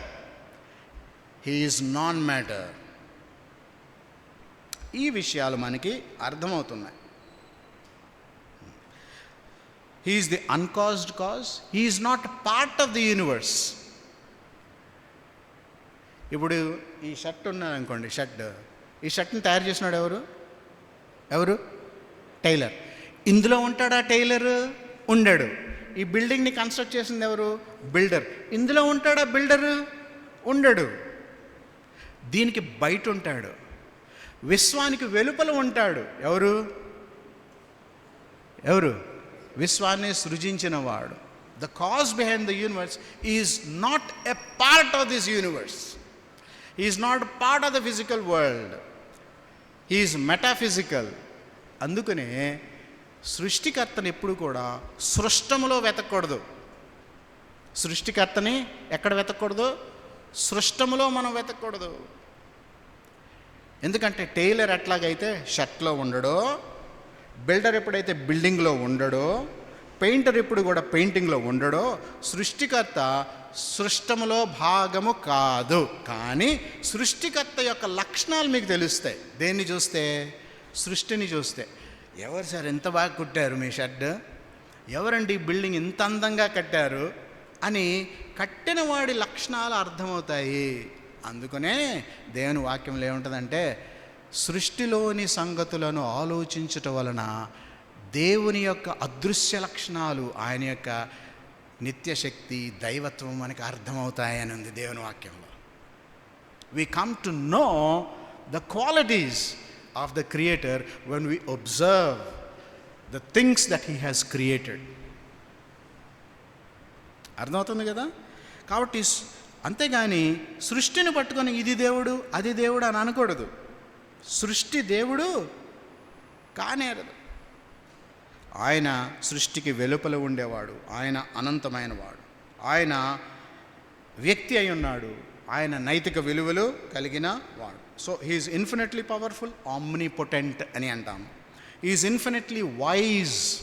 He is non matter. ఈ విషయాలు మనకి అర్థమవుతున్నాయి. He is the uncaused cause. He is not part of the universe. ఇప్పుడు ఈ షర్ట్ ఉన్నదనుకోండి, ఈ షర్ట్ని తయారు చేసినాడు ఎవరు? టైలర్. ఇందులో ఉంటాడా టైలర్? ఉండడు. ఈ బిల్డింగ్ని కన్స్ట్రక్ట్ చేసింది ఎవరు? బిల్డర్. ఇందులో ఉంటాడా బిల్డరు? ఉండడు. దీనికి బయట ఉంటాడు. విశ్వానికి వెలుపల ఉంటాడు. ఎవరు? విశ్వాన్ని సృజించిన వాడు. The cause behind the universe is not a part of this universe. He is not part of the physical world. He is metaphysical. అందుకనే సృష్టికర్తని ఎప్పుడు కూడా సృష్టములో వెతకూడదు. సృష్టికర్తని ఎక్కడ వెతకూడదు? సృష్టములో మనం వెతకూడదు. ఎందుకంటే టైలర్ ఎట్లాగైతే షర్ట్లో ఉండడో, బిల్డర్ ఎప్పుడైతే బిల్డింగ్లో ఉండడో, పెయింటర్ ఎప్పుడు కూడా పెయింటింగ్లో ఉండడో, సృష్టికర్త సృష్టములో భాగము కాదు. కానీ సృష్టికర్త యొక్క లక్షణాలు మీకు తెలుస్తాయి. దేన్ని చూస్తే? సృష్టిని చూస్తే. ఎవరు సార్ ఎంత బాగా కుట్టారు మీ షర్ట్? ఎవరండి ఈ బిల్డింగ్ ఇంత అందంగా కట్టారు అని కట్టిన వాడి లక్షణాలు అర్థమవుతాయి. అందుకనే దేవుని వాక్యంలో ఏముంటుందంటే సృష్టిలోని సంగతులను ఆలోచించటం వలన దేవుని యొక్క అదృశ్య లక్షణాలు, ఆయన యొక్క నిత్యశక్తి, దైవత్వం మనకి అర్థమవుతాయని ఉంది దేవుని వాక్యంలో. We come to know the qualities of the Creator when we observe the things that He has created. అర్థమవుతుంది కదా? కాబట్టి అంతేగాని సృష్టిని పట్టుకొని ఇది దేవుడు అది దేవుడు అని అనకూడదు. సృష్టి దేవుడు కానేరదు. ఆయన సృష్టికి వెలుపల ఉండేవాడు. ఆయన అనంతమైన వాడు. ఆయన వ్యక్తి అయి ఉన్నాడు. ఆయన నైతిక విలువలు కలిగిన వాడు. So he is infinitely powerful, omnipotent అని అంటాం. ఈజ్ ఇన్ఫినిట్లీ వైజ్,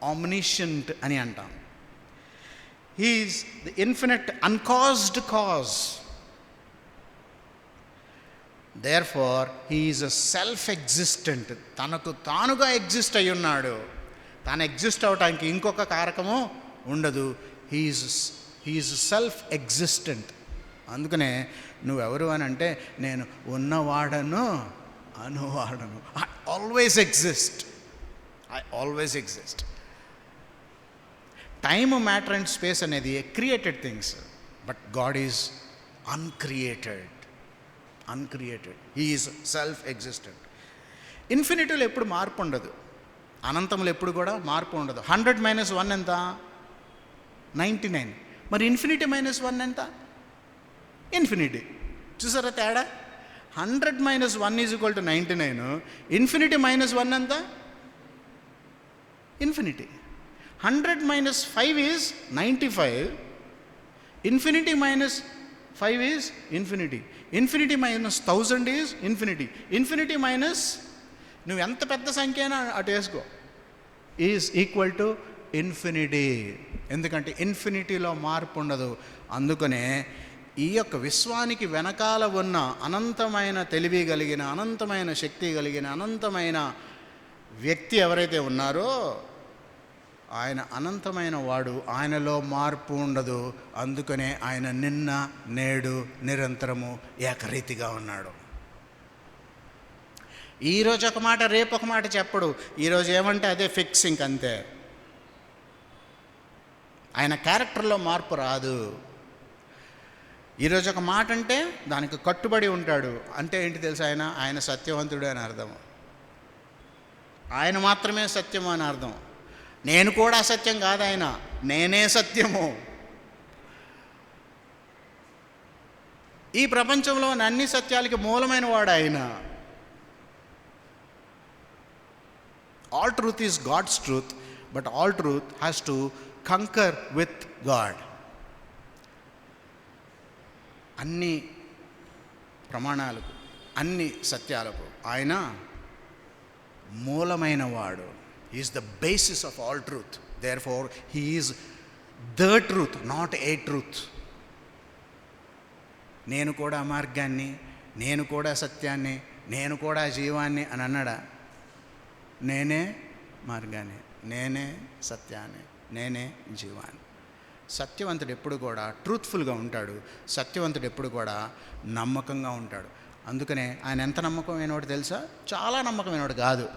ఆమ్నిషియంట్ అని అంటాం. He is the infinite uncaused cause. Therefore he is a self existent. తనకు తానుగా ఎగ్జిస్ట్ అయి ఉన్నాడు. తాను ఎగ్జిస్ట్ అవటానికి ఇంకొక కారకము ఉండదు. He is self existent. అందుకనే నువ్వెవరు అని అంటే నేను ఉన్నవాడను అనువాడను. I always exist. Time, matter and space అనేది created things, but God is uncreated. He is self-existent. ఇన్ఫినిటీలో ఎప్పుడు మార్పు ఉండదు, అనంతంలో ఎప్పుడు కూడా మార్పు ఉండదు. 100 - 1 ఎంత? 99. మరి ఇన్ఫినిటీ -1 ఎంత? ఇన్ఫినిటీ. చూసారా తేడా? 100 - 1 = 99. ఇన్ఫినిటీ -1 ఎంత? Infinity. 100 - 5 is 95. Infinity -5 is infinity. Infinity -1000 is infinity. Infinity minus నువ్వు ఎంత పెద్ద సంఖ్య అయినా అటు వేసుకో, ఈజ్ ఈక్వల్ టు ఇన్ఫినిటీ. ఎందుకంటే ఇన్ఫినిటీలో మార్పు ఉండదు. అందుకనే ఈ యొక్క విశ్వానికి వెనకాల ఉన్న అనంతమైన తెలివి కలిగిన, అనంతమైన శక్తి కలిగిన, అనంతమైన వ్యక్తి ఎవరైతే ఉన్నారో ఆయన అనంతమైన వాడు, ఆయనలో మార్పు ఉండదు. అందుకనే ఆయన నిన్న నేడు నిరంతరము ఏకరీతిగా ఉన్నాడు. ఈరోజు ఒక మాట రేపు ఒక మాట చెప్పడు. ఈరోజు ఏమంటే అదే ఫిక్స్, ఇంకంతే. ఆయన క్యారెక్టర్లో మార్పు రాదు. ఈరోజు ఒక మాట అంటే దానికి కట్టుబడి ఉంటాడు. అంటే ఏంటి తెలుసా? ఆయన సత్యవంతుడు అని అర్థం. ఆయన మాత్రమే సత్యము అని అర్థం. నేను కూడా సత్యం కాదు, ఆయన నేనే సత్యము. ఈ ప్రపంచంలోని అన్ని సత్యాలకి మూలమైన వాడు ఆయన. All truth is God's truth, but all truth has to concur with God. అన్ని ప్రమాణాలకు, అన్ని సత్యాలకు ఆయన మూలమైన వాడు. He is the basis of all truth. Therefore, he is the truth, not a truth. నేను కూడా మార్గాన్ని, నేను కూడా సత్యాన్ని, నేను కూడా జీవాన్ని అని అన్నాడా? నేనే మార్గాన్ని, నేనే సత్యాన్ని, నేనే జీవాన్ని. సత్యవంతుడు ఎప్పుడు కూడా ట్రూత్ఫుల్గా ఉంటాడు. సత్యవంతుడు ఎప్పుడు కూడా నమ్మకంగా ఉంటాడు. అందుకనే ఆయన ఎంత నమ్మకమైనవాడు తెలుసా? చాలా నమ్మకమైనవాడు కాదు.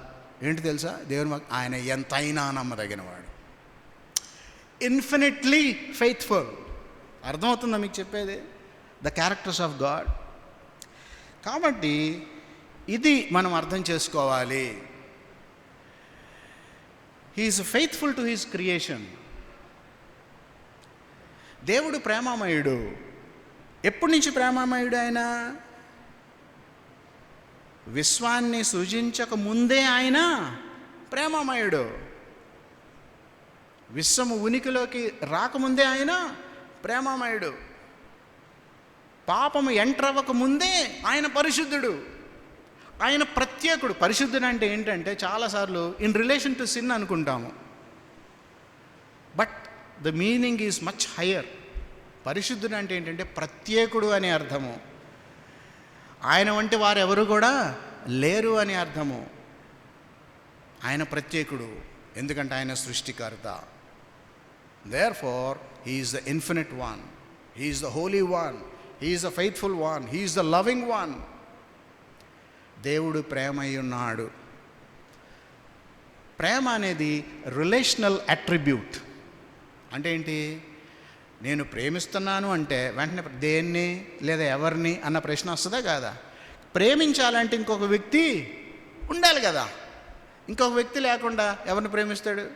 ఏంటి తెలుసా? దేవుని ఆయన ఎంతైనా నమ్మదగినవాడు. Infinitely faithful. అర్థమవుతుందా మీకు చెప్పేది? The characters of God. కాబట్టి ఇది మనం అర్థం చేసుకోవాలి. He's faithful to his creation. దేవుడు ప్రేమామయుడు. ఎప్పటి నుంచి ప్రేమామయుడు ఆయన? విశ్వాన్ని సృజించక ముందే ఆయన ప్రేమామయుడు. విశ్వము ఉనికిలోకి రాకముందే ఆయన ప్రేమామయుడు. పాపము ఎంటర్ అవ్వక ముందే ఆయన పరిశుద్ధుడు. ఆయన ప్రత్యేకుడు. పరిశుద్ధుడు అంటే ఏంటంటే చాలాసార్లు ఇన్ రిలేషన్ టు సిన్ అనుకుంటాము, but the meaning is much higher. పరిశుద్ధుడు అంటే ఏంటంటే ప్రత్యేకుడు అనే అర్థము. ఆయన వంటి వారు ఎవరు కూడా లేరు అని అర్థము. ఆయన ప్రత్యేకుడు, ఎందుకంటే ఆయన సృష్టికర్త. Therefore he is the infinite one, he is the Holi one, he is the faithful one, he is the loving one. దేవుడు ప్రేమ అయి ఉన్నాడు. ప్రేమ అనేది రిలేషనల్ అట్రిబ్యూట్. అంటే ఏంటి? నేను ప్రేమిస్తున్నాను అంటే వెంటనే దేన్ని లేదా ఎవరిని అన్న ప్రశ్న వస్తుందా కాదా? ప్రేమించాలంటే ఇంకొక వ్యక్తి ఉండాలి కదా. ఇంకొక వ్యక్తి లేకుండా ఎవరిని ప్రేమిస్తాడు?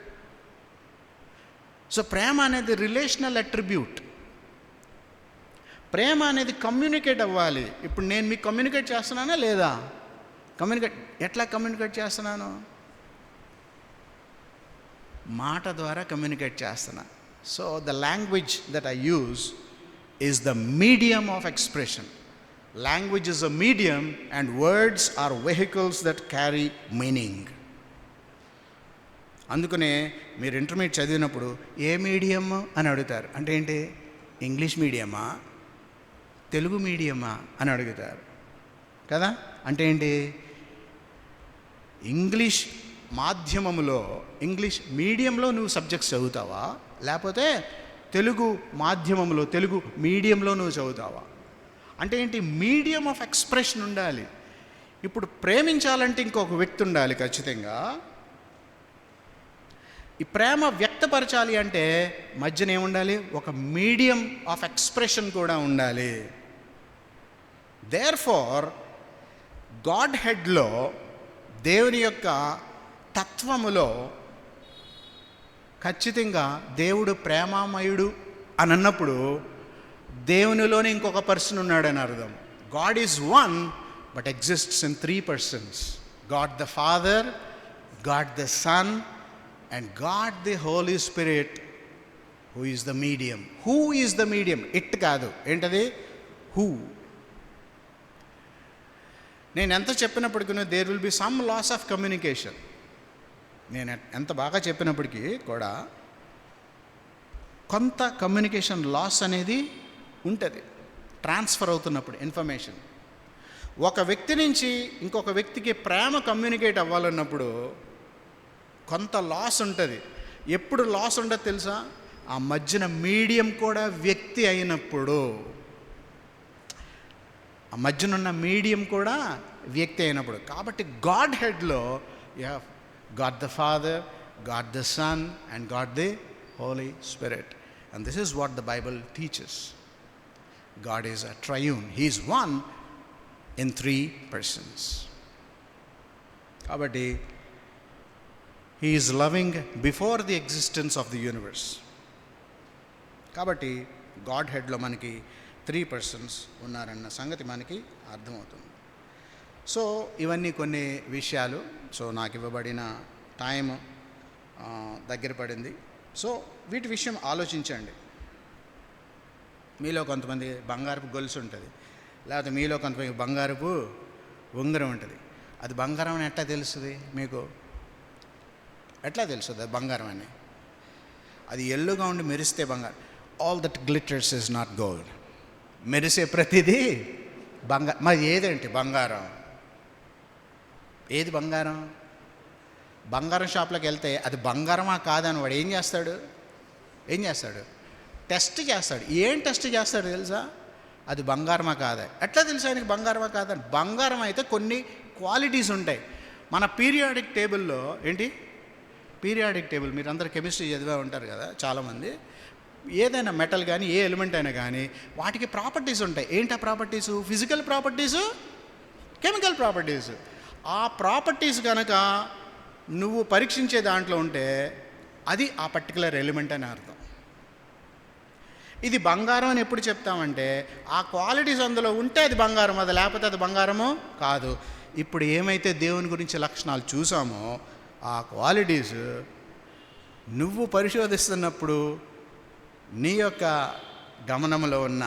సో ప్రేమ అనేది రిలేషనల్ అట్రిబ్యూట్. ప్రేమ అనేది కమ్యూనికేట్ అవ్వాలి. ఇప్పుడు నేను మీకు కమ్యూనికేట్ చేస్తున్నానా లేదా? ఎట్లా కమ్యూనికేట్ చేస్తున్నాను? మాట ద్వారా కమ్యూనికేట్ చేస్తున్నా. So the language that I use is the medium of expression. Language is a medium and words are vehicles that carry meaning. అందుకనే మీరు ఇంటర్మీడియట్ చదివినప్పుడు ఏ మీడియం అని అడుగుతారు. అంటే ఏంటి? ఇంగ్లీష్ మీడియమా, తెలుగు మీడియమా అని అడుగుతారు కదా. అంటే ఏంటి? ఇంగ్లీష్ మాధ్యమంలో, ఇంగ్లీష్ మీడియంలో నువ్వు సబ్జెక్ట్స్ చదువుతావా, లేకపోతే తెలుగు మాధ్యమంలో, తెలుగు మీడియంలో నువ్వు చదువుతావా? అంటే ఏంటి? మీడియం ఆఫ్ ఎక్స్ప్రెషన్ ఉండాలి. ఇప్పుడు ప్రేమించాలంటే ఇంకొక వ్యక్తి ఉండాలి ఖచ్చితంగా. ఈ ప్రేమ వ్యక్తపరచాలి అంటే మధ్యన ఏముండాలి? ఒక మీడియం ఆఫ్ ఎక్స్ప్రెషన్ కూడా ఉండాలి. దేర్ఫోర్ గాడ్ హెడ్లో దేవుని యొక్క తత్వములో ఖచ్చితంగా దేవుడు ప్రేమామయుడు అని అన్నప్పుడు దేవునిలోనే ఇంకొక పర్సన్ ఉన్నాడని అర్థం. God is one but exists in 3 persons. God the Father, God the Son and God the Holy Spirit, who is the medium. Who is the medium, it కాదు. ఏంటది? హూ. నేను ఎంత చెప్పినప్పటికీ there will be some loss of communication. నేను ఎంత బాగా చెప్పినప్పటికీ కూడా కొంత కమ్యూనికేషన్ లాస్ అనేది ఉంటుంది ట్రాన్స్ఫర్ అవుతున్నప్పుడు ఇన్ఫర్మేషన్. ఒక వ్యక్తి నుంచి ఇంకొక వ్యక్తికి ప్రేమ కమ్యూనికేట్ అవ్వాలన్నప్పుడు కొంత లాస్ ఉంటుంది. ఎప్పుడు లాస్ ఉండదు తెలుసా? ఆ మధ్యన మీడియం కూడా వ్యక్తి అయినప్పుడు. ఆ మధ్యనున్న మీడియం కూడా వ్యక్తి అయినప్పుడు. కాబట్టి గాడ్ హెడ్లో you have God the Father, God the Son and God the Holy Spirit. And this is what the Bible teaches. God is a triune. He is one in 3 persons. Kabatti He is loving before the existence of the universe. Kabatti Godhead lo manaki 3 persons unnaranna sangati manaki ardhamautundi. So ఇవన్నీ కొన్ని విషయాలు. సో నాకు ఇవ్వబడిన టైం దగ్గర పడింది. సో వీటి విషయం ఆలోచించండి. మీలో కొంతమంది బంగారపు గొలుసు ఉంటుంది, లేకపోతే మీలో కొంతమంది బంగారపు ఉంగరం ఉంటుంది. అది బంగారం అని ఎట్లా తెలుస్తుంది మీకు? ఎట్లా తెలుస్తుంది అది బంగారం అని? అది ఎల్లుగా ఉండి మెరిస్తే బంగారం. All that glitters is not gold. మెరిసే ప్రతిదీ బంగారం. మరి ఏదేంటి బంగారం? ఏది బంగారం? బంగారం షాప్లోకి వెళ్తే అది బంగారమా కాదని వాడు ఏం చేస్తాడు? టెస్ట్ చేస్తాడు. ఏం టెస్ట్ చేస్తాడు తెలుసా? అది బంగారమా కాదా? ఎట్లా తెలుసా ఆయనకి బంగారమా కాదని? బంగారం అయితే కొన్ని క్వాలిటీస్ ఉంటాయి. మన పీరియాడిక్ టేబుల్లో పీరియాడిక్ టేబుల్ మీరు అందరు కెమిస్ట్రీ చదివే ఉంటారు కదా చాలామంది. ఏదైనా మెటల్ కానీ ఏ ఎలిమెంట్ అయినా కానీ వాటికి ప్రాపర్టీస్ ఉంటాయి. ఏంటి ఆ properties? Physical properties, chemical properties. ఆ ప్రాపర్టీస్ కనుక నువ్వు పరీక్షించే దాంట్లో ఉంటే అది ఆ పర్టికులర్ ఎలిమెంట్ అని అర్థం. ఇది బంగారం అని ఎప్పుడు చెప్తామంటే ఆ క్వాలిటీస్ అందులో ఉంటే అది బంగారం, అది లేకపోతే అది బంగారము కాదు. ఇప్పుడు ఏమైతే దేవుని గురించి లక్షణాలు చూసామో ఆ క్వాలిటీస్ నువ్వు పరిశోధిస్తున్నప్పుడు నీ యొక్క గమనంలో ఉన్న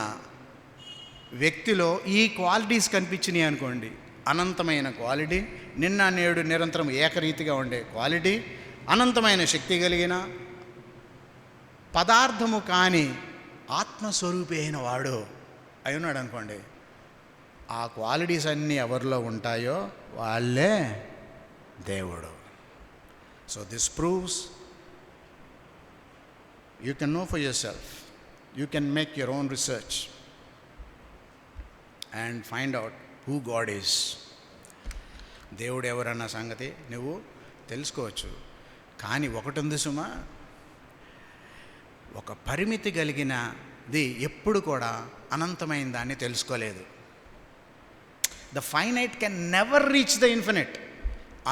వ్యక్తిలో ఈ క్వాలిటీస్ కనిపించినాయి అనుకోండి, అనంతమైన క్వాలిటీ, నిన్న నేడు నిరంతరం ఏకరీతిగా ఉండే క్వాలిటీ, అనంతమైన శక్తి కలిగిన పదార్థము కాని ఆత్మస్వరూపి అయిన వాడు అయి ఉన్నాడు అనుకోండి. ఆ క్వాలిటీస్ అన్నీ ఎవరిలో ఉంటాయో వాళ్ళే దేవుడు. So this proves you can know for yourself, you can make your own research and find out who God is. దేవుడు ఎవరన్న సంగతి నువ్వు తెలుసుకోవచ్చు. కానీ ఒకటి ఉంది సుమా, ఒక పరిమితి కలిగినది ఎప్పుడు కూడా అనంతమైన దాన్ని తెలుసుకోలేదు. The finite can never reach the infinite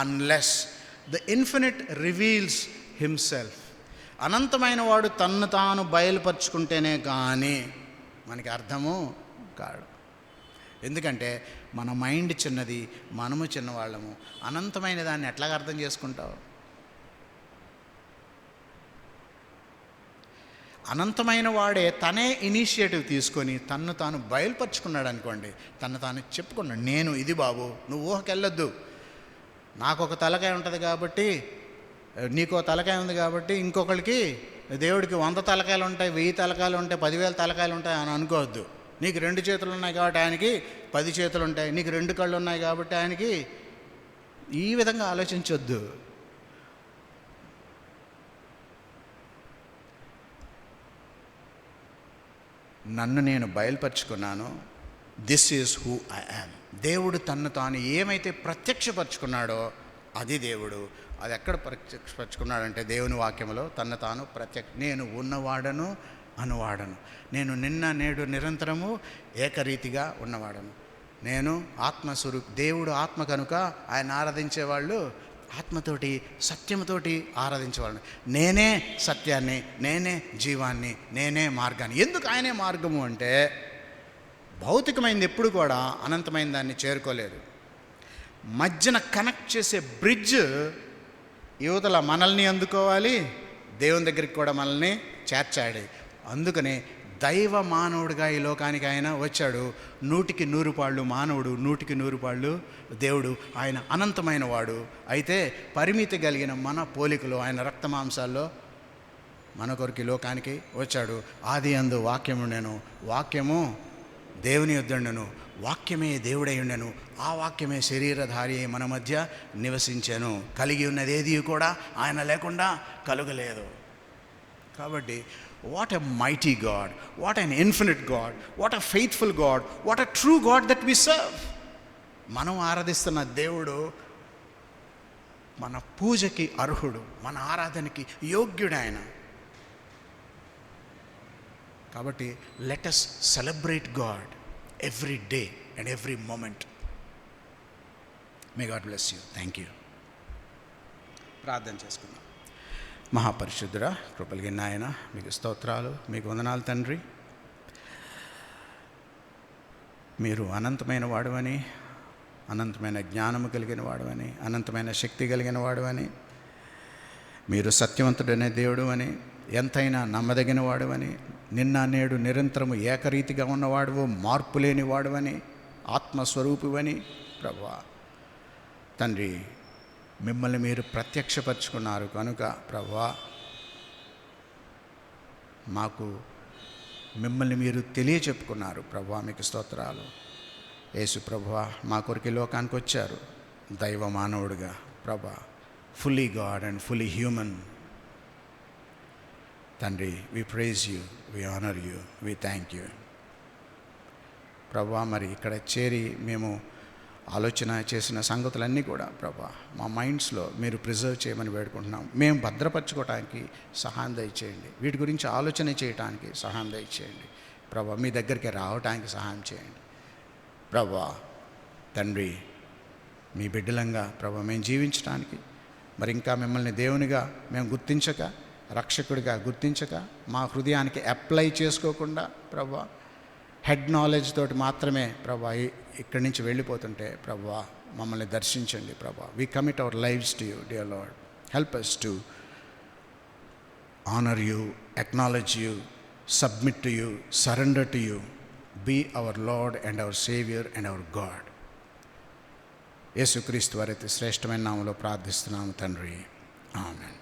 unless the infinite reveals himself. అనంతమైన వాడు తన్ను తాను బయలుపరుచుకుంటేనే కానీ మనకి అర్థము కాడు. ఎందుకంటే మన మైండ్ చిన్నది, మనము చిన్నవాళ్ళము. అనంతమైన దాన్ని ఎట్లాగా అర్థం చేసుకుంటావు? అనంతమైన వాడే తనే ఇనిషియేటివ్ తీసుకొని తన్ను తాను బయలుపరుచుకున్నాడు అనుకోండి, తను తాను చెప్పుకున్నాడు, నేను ఇది బాబు, నువ్వు ఊహకెళ్ళొద్దు, నాకు ఒక తలకాయ ఉంటుంది కాబట్టి, నీకో తలకాయ ఉంది కాబట్టి ఇంకొకరికి దేవుడికి 100 తలకాయలు ఉంటాయి, 1000 తలకాయలు ఉంటాయి, 10,000 తలకాయలు ఉంటాయి అని అనుకోవద్దు. నీకు 2 చేతులు ఉన్నాయి కాబట్టి ఆయనకి 10 చేతులు ఉంటాయి, నీకు 2 కళ్ళు ఉన్నాయి కాబట్టి ఆయనకి ఈ విధంగా ఆలోచించొద్దు. నన్ను నేను బయలుపరుచుకున్నాను, this is who I am. దేవుడు తన్ను తాను ఏమైతే ప్రత్యక్షపరుచుకున్నాడో అది దేవుడు. అది ఎక్కడ ప్రత్యక్షపరుచుకున్నాడంటే దేవుని వాక్యంలో తన్ను తాను నేను ఉన్నవాడను అనువాడను, నేను నిన్న నేడు నిరంతరము ఏకరీతిగా ఉన్నవాడను. నేను ఆత్మస్వరూప్, దేవుడు ఆత్మ కనుక ఆయన ఆరాధించేవాళ్ళు ఆత్మతోటి సత్యంతోటి ఆరాధించేవాళ్ళు. నేనే సత్యాన్ని, నేనే జీవాన్ని, నేనే మార్గాన్ని. ఎందుకు ఆయనే మార్గము అంటే భౌతికమైనది ఎప్పుడు కూడా అనంతమైన దాన్ని చేరుకోలేదు. మధ్యన కనెక్ట్ చేసే బ్రిడ్జ్ యువతల మనల్ని అందుకోవాలి, దేవుని దగ్గరికి కూడా మనల్ని చేర్చాడు. అందుకనే దైవ మానవుడిగా ఈ లోకానికి ఆయన వచ్చాడు. 100కి 100 పాళ్ళు మానవుడు, 100కి 100 పాళ్ళు దేవుడు. ఆయన అనంతమైన వాడు. అయితే పరిమితి కలిగిన మన పోలికలు ఆయన రక్తమాంసాల్లో మన కొరకు లోకానికి వచ్చాడు. ఆది అందు వాక్యము నేను, వాక్యము దేవుని యొద్దుండెను, వాక్యమే దేవుడై ఉండెను, ఆ వాక్యమే శరీరధారి మన మధ్య నివసించెను. కలిగి ఉన్నది ఏది కూడా ఆయన లేకుండా కలుగలేదు. కాబట్టి what a mighty God, what an infinite God, what a faithful God, what a true God that we serve. మనం ఆరాధిస్తున్న దేవుడు మన పూజకి అర్హుడు, మన ఆరాధనకి యోగ్యుడు ఆయన. కాబట్టి let us celebrate God every day and every moment. May God bless you. Thank you. ప్రార్థన చేసుకుందాం. మహాపరిశుద్ధుడా, కృపలిగిన నాయన, మీకు స్తోత్రాలు, మీకు వందనాలు తండ్రి. మీరు అనంతమైన వాడువని, అనంతమైన జ్ఞానము కలిగిన వాడువని, అనంతమైన శక్తి కలిగిన వాడువని, మీరు సత్యవంతుడనే దేవుడు అని, ఎంతైనా నమ్మదగిన వాడువని, నిన్న నేడు నిరంతరము ఏకరీతిగా ఉన్నవాడువు, మార్పు లేని వాడువని, ఆత్మస్వరూపువని ప్రభువా తండ్రి, మిమ్మల్ని మీరు ప్రత్యక్షపరుచుకున్నారు కనుక ప్రభువా మాకు మిమ్మల్ని మీరు తెలియచెప్పుకున్నారు ప్రభువా. మీకు స్తోత్రాలు. యేసు ప్రభువా మా కొరికి లోకానికి వచ్చారు దైవ మానవుడిగా ప్రభువా, fully God and fully human. తండ్రి, we praise you, we honour you, we thank you ప్రభువా. మరి ఇక్కడ చేరి మేము ఆలోచన చేసిన సంగతులన్నీ కూడా ప్రభా మా మైండ్స్లో మీరు ప్రిజర్వ్ చేయమని వేడుకుంటున్నాం. మేము భద్రపరచుకోవడానికి సహాయం దయచేయండి. వీటి గురించి ఆలోచన చేయడానికి సహాయం దయచేయండి ప్రభా. మీ దగ్గరికి రావడానికి సహాయం చేయండి ప్రభా. తండ్రి, మీ బిడ్డలంగా ప్రభా మేము జీవించడానికి, మరి ఇంకా మిమ్మల్ని దేవునిగా మేము గుర్తించక, రక్షకుడిగా గుర్తించక, మా హృదయానికి అప్లై చేసుకోకుండా ప్రభా హెడ్ నాలెడ్జ్ తోటి మాత్రమే ప్రభా ఇక్కడి నుంచి వెళ్ళిపోతుంటే ప్రభా మమ్మల్ని దర్శించండి ప్రభా. We commit our lives to you dear lord. Help us to honour you, acknowledge you, submit to you, surrender to you, be our Lord and our Savior and our God. యేసుక్రీస్తు వారి శ్రేష్టమైన నామములో ప్రార్థిస్తున్నాము తండ్రి. ఆమేన్.